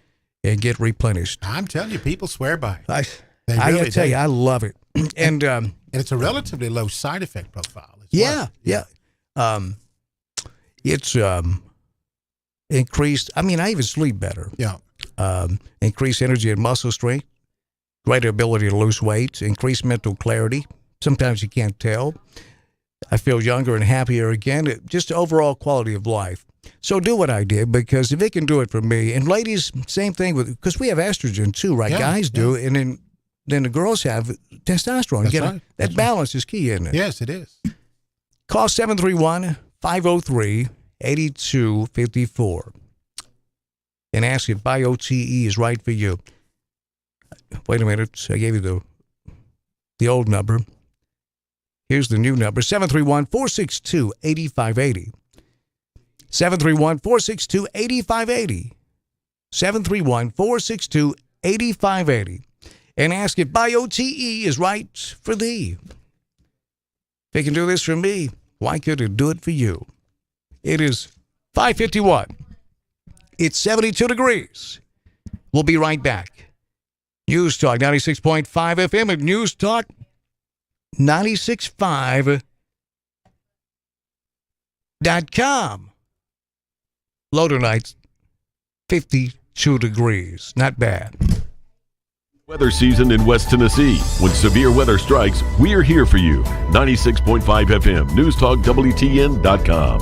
and get replenished. I'm telling you, people swear by it. I got to tell you, I love it. And it's a relatively low side effect profile. Yeah. It's increased. I mean, I even sleep better. Yeah. Increased energy and muscle strength, greater ability to lose weight, increased mental clarity. Sometimes you can't tell. I feel younger and happier again. Just overall quality of life. So do what I did, because if it can do it for me, and ladies, same thing because we have estrogen too, right? Yeah, Guys do, and then the girls have testosterone. That's right. That balance is key, isn't it? Yes, it is. Call 731-503-8254 and ask if BioTE is right for you. Wait a minute. I gave you the old number. Here's the new number, 731-462-8580. 731-462-8580. 731-462-8580. And ask if BioTE is right for thee. If it can do this for me, why could it do it for you? It is 5:51. It's 72 degrees. We'll be right back. News Talk 96.5 FM and News Talk 96.5.com. Low tonight, 52 degrees. Not bad. Weather season in West Tennessee. When severe weather strikes, we're here for you. 96.5 FM, News Talk WTN.com.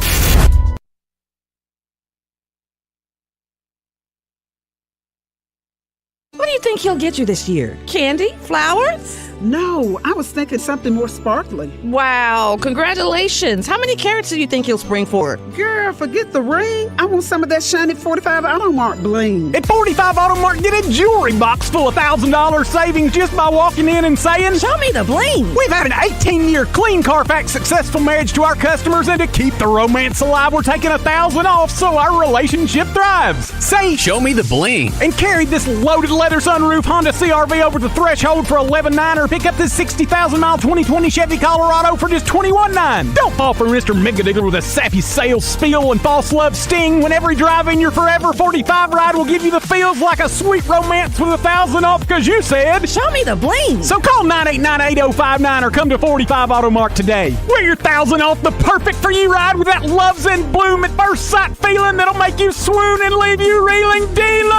What do you think he'll get you this year? Candy? Flowers? No, I was thinking something more sparkly. Wow, congratulations. How many carats do you think he'll spring for? Girl, forget the ring. I want some of that shiny 45 Automark bling. At 45 Automark, get a jewelry box full of $1,000 savings just by walking in and saying, "Show me the bling." We've had an 18-year clean Carfax successful marriage to our customers, and to keep the romance alive, we're taking $1,000 off so our relationship thrives. Say, "Show me the bling," and carry this loaded leather sunroof Honda CRV over the threshold for $11,900, or pick up this 60,000-mile 2020 Chevy Colorado for just $21,900. Don't fall for Mr. Megadigger with a sappy sales spiel and false love sting. Whenever you drive in your Forever 45 ride will give you the feels like a sweet romance with $1,000 off, because you said, "Show me the bling." So call 989-8059 or come to 45 Automark today. Wear your $1,000 off the perfect for you ride with that love's in bloom at first sight feeling that'll make you swoon and leave you reeling. Dealer!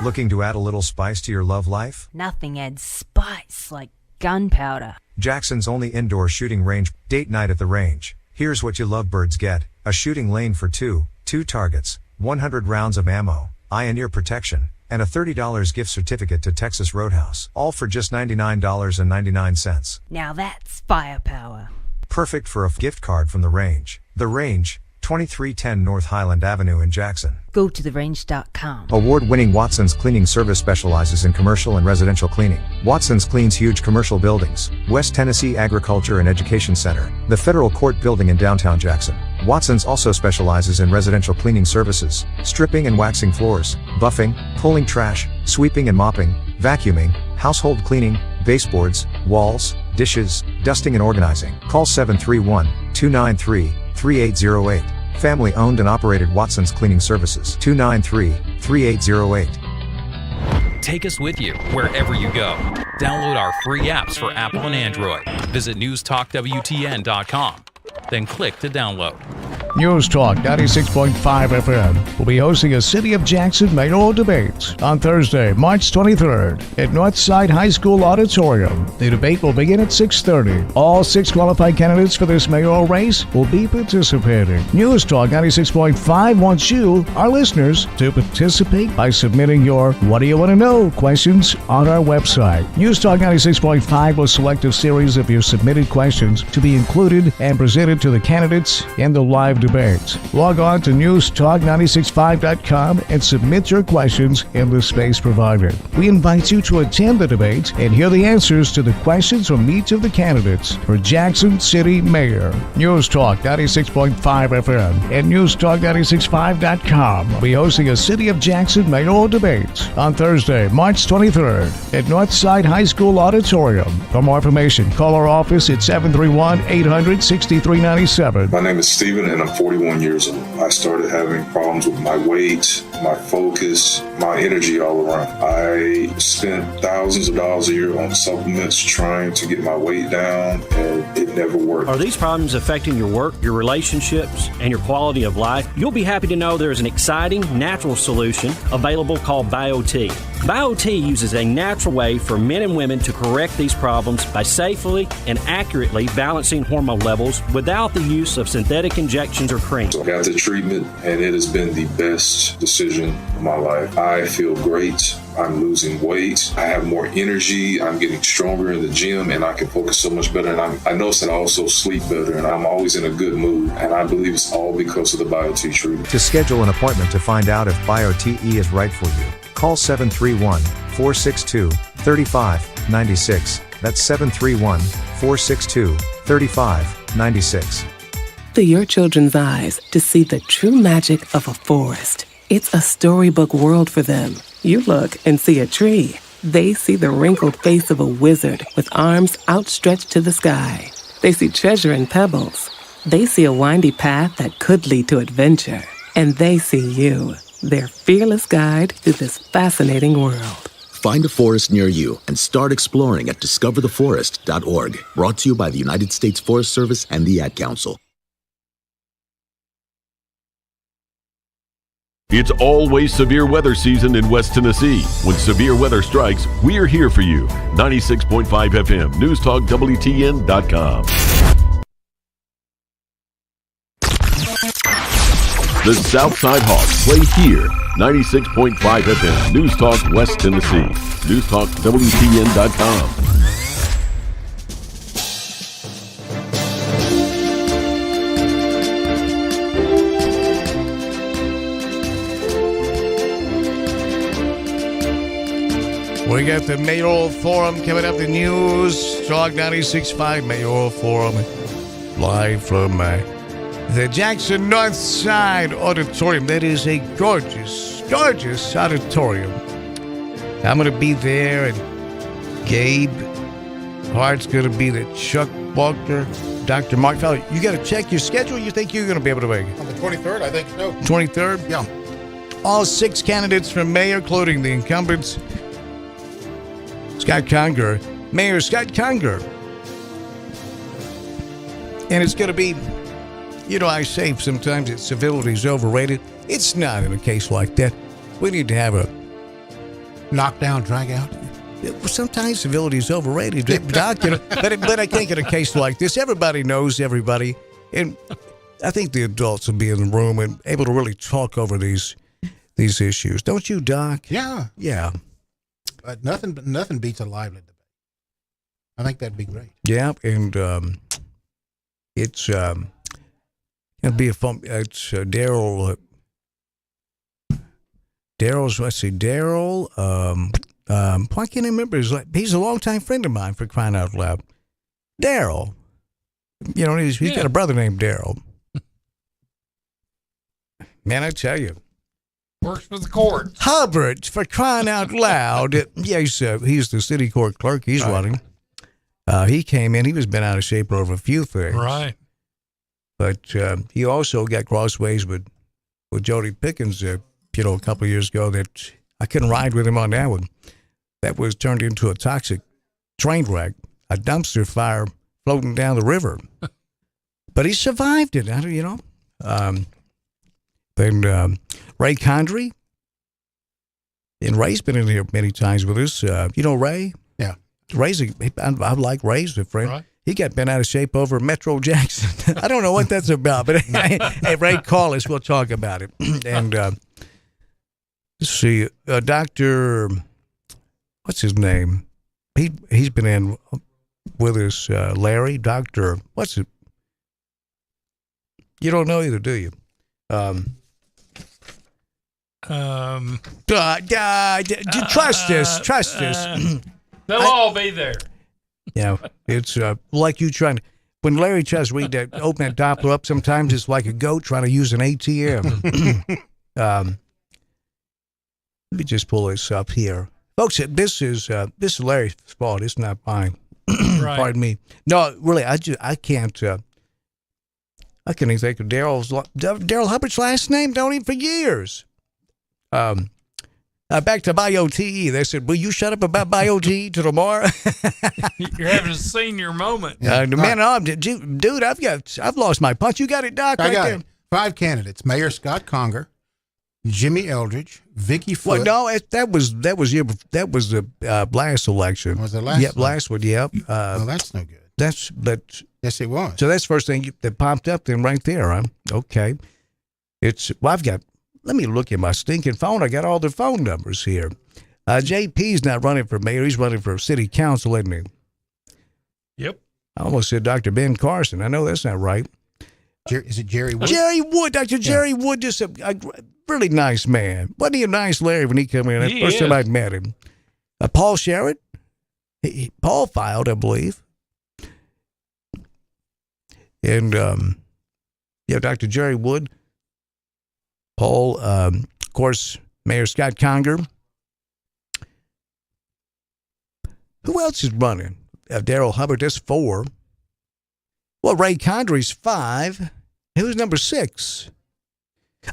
Looking to add a little spice to your love life? Nothing adds spice like gunpowder. Jackson's only indoor shooting range. Date night at the range. Here's what you lovebirds get. A shooting lane for two targets, 100 rounds of ammo, eye and ear protection, and a $30 gift certificate to Texas Roadhouse. All for just $99.99. Now that's firepower. Perfect for a gift card from the range. The range, 2310 North Highland Avenue in Jackson. Go to therange.com. Award-winning Watson's Cleaning Service specializes in commercial and residential cleaning. Watson's cleans huge commercial buildings. West Tennessee Agriculture and Education Center, the Federal Court Building in downtown Jackson, Watson's also specializes in residential cleaning services, stripping and waxing floors, buffing, pulling trash, sweeping and mopping, vacuuming, household cleaning, baseboards, walls, dishes, dusting and organizing. Call 731-293-3808. Family owned and operated Watson's Cleaning Services. 293-3808. Take us with you wherever you go. Download our free apps for Apple and Android. Visit newstalkwtn.com. Then click to download. News Talk 96.5 FM will be hosting a City of Jackson mayoral debate on Thursday, March 23rd at Northside High School Auditorium. The debate will begin at 6:30. All 6 qualified candidates for this mayoral race will be participating. News Talk 96.5 wants you, our listeners, to participate by submitting your What Do You Want to Know questions on our website. News Talk 96.5 will select a series of your submitted questions to be included and presented to the candidates in the live debate. Log on to newstalk965.com and submit your questions in the space provided. We invite you to attend the debate and hear the answers to the questions from each of the candidates for Jackson City Mayor. News Talk 96.5 FM and newstalk965.com will be hosting a City of Jackson mayoral debate on Thursday, March 23rd at Northside High School Auditorium. For more information, call our office at 731-800-6397. My name is Steven and I'm 41 years old. I started having problems with my weight, my focus, my energy all around. I spent thousands of dollars a year on supplements trying to get my weight down, and it never worked. Are these problems affecting your work, your relationships, and your quality of life? You'll be happy to know there is an exciting, natural solution available called BioT. BioT uses a natural way for men and women to correct these problems by safely and accurately balancing hormone levels without the use of synthetic injections or cream. I got the treatment, and it has been the best decision of my life. I feel great. I'm losing weight. I have more energy. I'm getting stronger in the gym, and I can focus so much better. And I notice that I also sleep better, and I'm always in a good mood. And I believe it's all because of the BioT treatment. To schedule an appointment to find out if BioTE is right for you, call 731-462-3596. That's 731-462-3596. To your children's eyes to see the true magic of a forest. It's a storybook world for them. You look and see a tree. They see the wrinkled face of a wizard with arms outstretched to the sky. They see treasure in pebbles. They see a windy path that could lead to adventure. And they see you, their fearless guide through this fascinating world. Find a forest near you and start exploring at discovertheforest.org. Brought to you by the United States Forest Service and the Ad Council. It's always severe weather season in West Tennessee. When severe weather strikes, we're here for you. 96.5 FM, newstalkwtn.com. The Southside Hawks play here. 96.5 FM, News Talk West Tennessee. newstalkwtn.com. We got the Mayoral Forum coming up, the News Talk 96.5 Mayoral Forum, live from the Jackson Northside Auditorium. That is a gorgeous, gorgeous auditorium. I'm going to be there, and Gabe Hart's going to be there, Chuck Walker, Dr. Mark Fowler. You got to check your schedule. You think you're going to be able to make it? On the 23rd, I think so. 23rd? Yeah. All 6 candidates for mayor, including the incumbents, Scott Conger, Mayor Scott Conger. And it's going to be, you know, I say sometimes that civility is overrated. It's not in a case like that. We need to have a knockdown, drag out. Sometimes civility is overrated, Doc, you know, but I think in a case like this, everybody knows everybody. And I think the adults will be in the room and able to really talk over these issues. Don't you, Doc? Yeah. Yeah. But nothing beats a lively debate. I think that'd be great. Yeah, and it's it'll be a fun. It's Daryl. Daryl's. Let's see, Daryl. Why can't I remember? He's a longtime friend of mine, for crying out loud. Daryl. You know, he's got a brother named Daryl. Man, I tell you. Works for the court. Hubbard, for crying out loud. Yeah, he's the city court clerk. He's running. He came in. He was been out of shape over a few things. Right. But he also got crossways with Jody Pickens, a couple of years ago that I couldn't ride with him on that one. That was turned into a toxic train wreck, a dumpster fire floating down the river. But he survived it, Then Ray Condry. And Ray's been in here many times with us. Ray? Yeah. I like Ray's a friend. Right. He got bent out of shape over Metro Jackson. I don't know what that's about, but hey, Ray, call us. We'll talk about it. And let's see, Dr. What's his name? He's been in with us, Larry. Dr. What's it? You don't know either, do you? Trust us. They'll all be there. Yeah, it's like you trying to. When Larry tries to read that, open that Doppler up, sometimes it's like a goat trying to use an ATM. Let me just pull this up here, folks. This is Larry's fault. It's not mine. Right. Pardon me. No, really, I can't. I can't even think of Daryl Hubbard's last name. Don't even for years. Back to BioTE. They said, "Will you shut up about BioTE till tomorrow?" You're having a senior moment. Dude, I've lost my punch. You got it, Doc. I got there. it. 5 candidates: Mayor Scott Conger, Jimmy Eldridge, Vicky Foote. Well, no, that was the last election. Was the last? Yep, last one. Yep. Well, that's no good. Yes, it was. So that's the first thing that popped up then right there, huh? Okay. Let me look at my stinking phone. I got all the phone numbers here. JP's not running for mayor. He's running for city council, isn't he? Yep. I almost said Dr. Ben Carson. I know that's not right. Is it Jerry Wood? Jerry Wood. Dr. Jerry Wood, just a really nice man. Wasn't he a nice Larry when he came in? The first time I met him. Paul Sherrod. Paul filed, I believe. And, Dr. Jerry Wood. Paul, of course, Mayor Scott Conger. Who else is running? Daryl Hubbard, that's 4. Well, Ray Condry's 5. Who's number 6?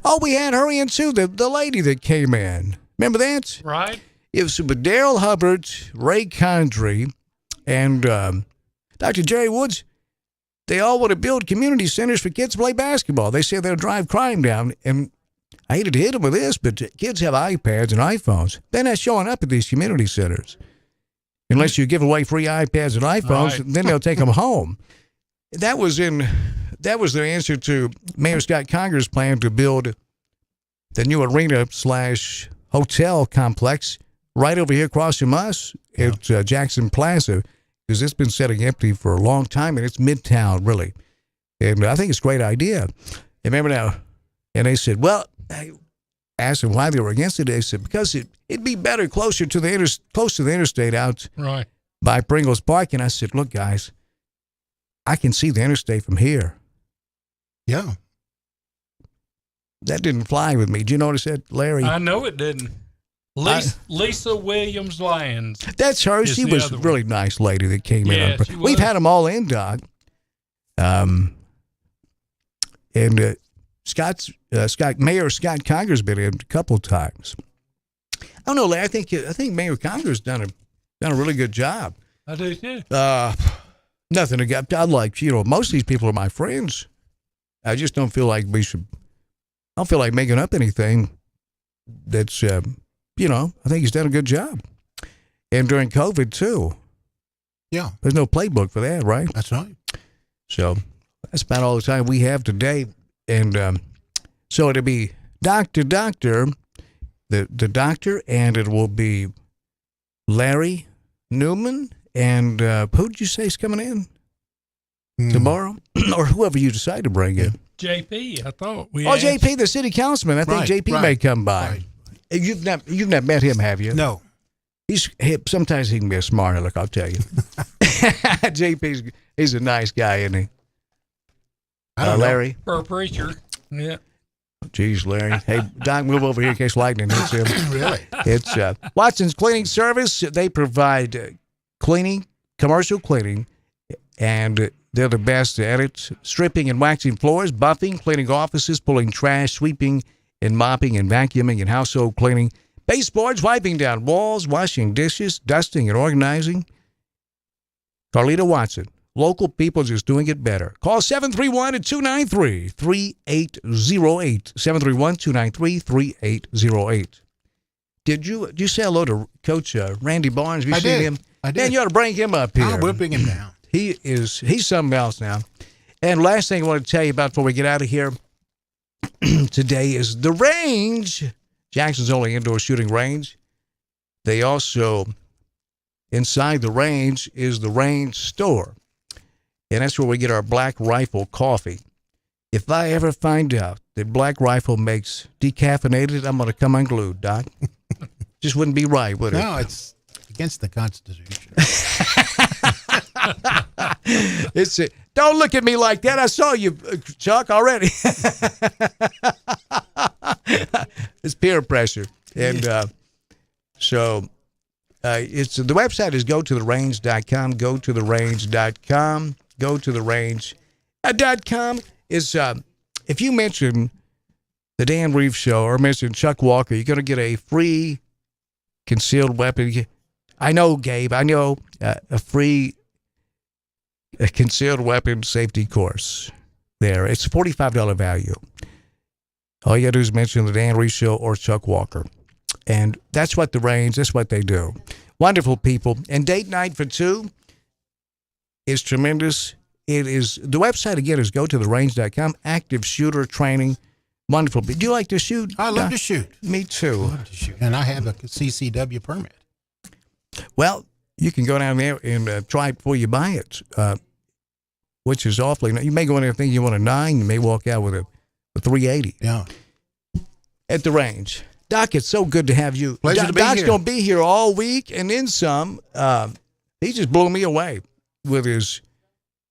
Oh, we had her in too, the lady that came in. Remember that? Right. It was with Daryl Hubbard, Ray Condry, and Dr. Jerry Woods. They all want to build community centers for kids to play basketball. They say they'll drive crime down. And I hated to hit them with this, but kids have iPads and iPhones. They're not showing up at these community centers. Unless you give away free iPads and iPhones, right. Then they'll take them home. That was the answer to Mayor Scott Conger's plan to build the new arena/hotel complex right over here across from us at Jackson Plaza, because it's been sitting empty for a long time, and it's Midtown, really. And I think it's a great idea. Remember now, and they said, well, I asked them why they were against it. They said, because it'd be better close to the interstate out right by Pringles Park. And I said, look, guys, I can see the interstate from here. Yeah. That didn't fly with me. Do you notice that, Larry? I know it didn't. Lisa Williams Lyons. That's her. She was a really nice lady that came in. We've had them all in, Doc. And Mayor Scott Conger's been in a couple of times. I don't know, Larry. I think Mayor Conger's done a really good job. I do too. Nothing to get. I like, most of these people are my friends. I just don't feel like I don't feel like making up anything that's, I think he's done a good job. And during COVID, too. Yeah. There's no playbook for that, right? That's right. So that's about all the time we have today. And so it'll be Dr. the doctor, and it will be Larry Newman. And who did you say is coming in tomorrow? Or whoever you decide to bring in. JP, I thought. JP, the city councilman. I think JP may come by. Right. You've not met him, have you? No. He's hip. Sometimes he can be a smart aleck, I'll tell you. he's a nice guy, isn't he? I don't Larry? For a preacher, yeah. Geez, Larry. Hey, Doc, move over here in case lightning hits him. Really? It's Watson's Cleaning Service. They provide cleaning, commercial cleaning, and they're the best at it. Stripping and waxing floors, buffing, cleaning offices, pulling trash, sweeping and mopping and vacuuming and household cleaning. Baseboards, wiping down walls, washing dishes, dusting and organizing. Carlita Watson. Local people just doing it better. Call 731-293-3808. 731-293-3808. Did you say hello to Coach Randy Barnes? Have you seen him? I did. Man, you ought to bring him up here. We'll bring him down. He's something else now. And last thing I want to tell you about before we get out of here today is the range. Jackson's only indoor shooting range. They also, inside the range is the range store. And that's where we get our Black Rifle coffee. If I ever find out that Black Rifle makes decaffeinated, I'm going to come unglued, Doc. Just wouldn't be right, would it? No, it's against the Constitution. Don't look at me like that. I saw you, Chuck, already. It's peer pressure. And so it's the website is gototherange.com, gototherange.com. GoToTheRange.com is, if you mention the Dan Reeves Show or mention Chuck Walker, you're going to get a free concealed weapon. I know, Gabe, a free concealed weapon safety course there. It's a $45 value. All you got to do is mention the Dan Reeves Show or Chuck Walker. And that's what that's what they do. Wonderful people. And date night for two is tremendous. It is, the website again is gototherange.com. Active shooter training. Wonderful. Do you like to shoot? I love to shoot. Me too. I love to shoot. And I have a CCW permit. Well, you can go down there and try it before you buy it, which is awfully, you may go in there thinking you want a 9, you may walk out with a 380. Yeah. At the range. Doc, it's so good to have you. Pleasure to be Doc's here. going to be here all week and then some. He just blew me away with his...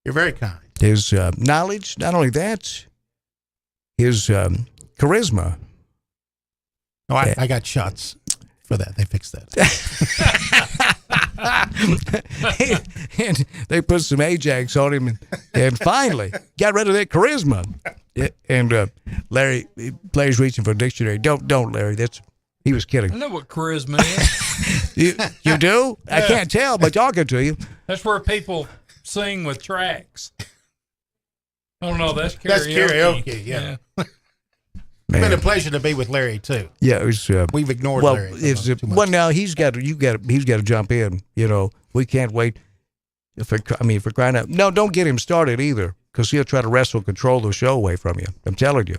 You're very kind. His knowledge, not only that, his charisma. Oh, I got shots for that. They fixed that. And they put some Ajax on him and finally got rid of that charisma. And Larry, Larry's reaching for a dictionary. Don't, Larry. He was kidding. I know what charisma is. You do? Yeah. I can't tell by talking to you. That's where people sing with tracks. I don't know. That's karaoke. That's karaoke, yeah. It's been a pleasure to be with Larry too. Yeah, it was. We've ignored well, Larry. Well, now he's got to jump in. You know, we can't wait. For crying out, no, don't get him started either, because he'll try to wrestle control of the show away from you. I'm telling you,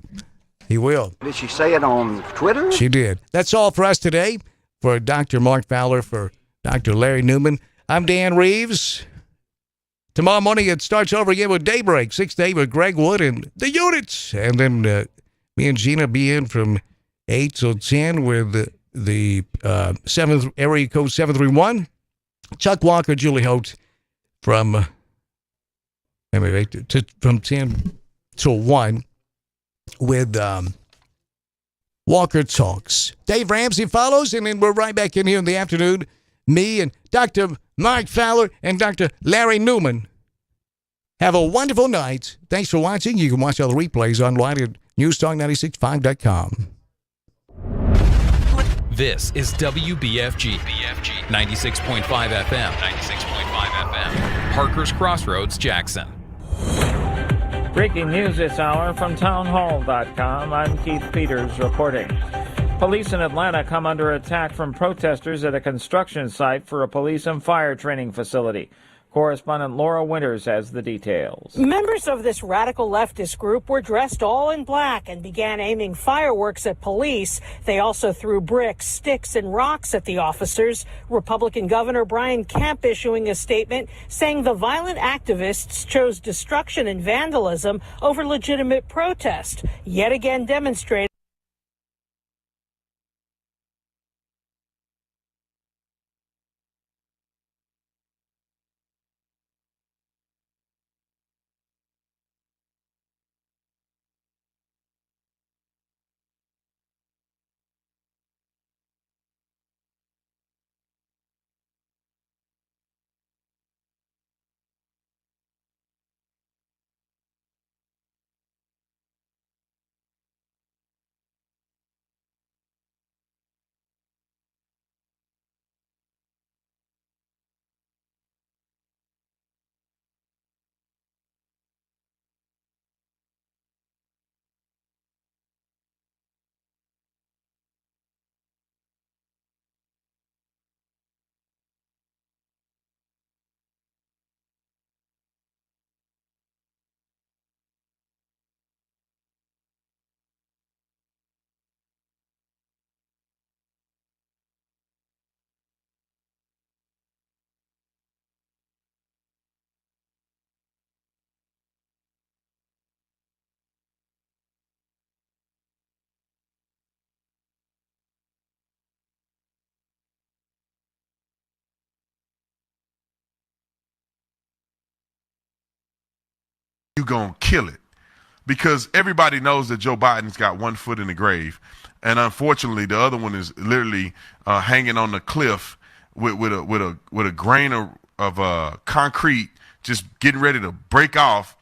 he will. Did she say it on Twitter? She did. That's all for us today. For Dr. Mark Fowler, for Dr. Larry Newman, I'm Dan Reeves. Tomorrow morning it starts over again with Daybreak, 6 to 8 with Greg Wood and the Units. And then me and Gina be in from 8 till 10 with the 7th area code 731. Chuck Walker, Julie Holt from 10 till 1 with Walker Talks. Dave Ramsey follows, and then we're right back in here in the afternoon. Me and Dr. Mark Fowler and Dr. Larry Newman. Have a wonderful night. Thanks for watching. You can watch all the replays online at newstalk965.com. This is WBFG 96.5 FM. 96.5 FM. Parker's Crossroads, Jackson. Breaking news this hour from townhall.com. I'm Keith Peters reporting. Police in Atlanta come under attack from protesters at a construction site for a police and fire training facility. Correspondent Laura Winters has the details. Members of this radical leftist group were dressed all in black and began aiming fireworks at police. They also threw bricks, sticks, and rocks at the officers. Republican Governor Brian Kemp issuing a statement saying the violent activists chose destruction and vandalism over legitimate protest, yet again demonstrating you're going to kill it. Because everybody knows that Joe Biden's got one foot in the grave. And unfortunately, the other one is literally hanging on the cliff with a grain of concrete, just getting ready to break off,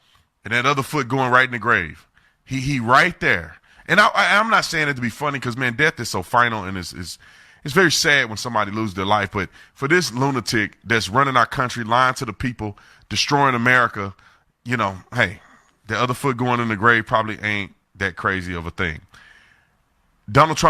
and that other foot going right in the grave. He right there. And I'm not saying it to be funny because, man, death is so final, and it's very sad when somebody loses their life. But for this lunatic that's running our country, lying to the people, destroying America, you know, hey, the other foot going in the grave probably ain't that crazy of a thing. Donald Trump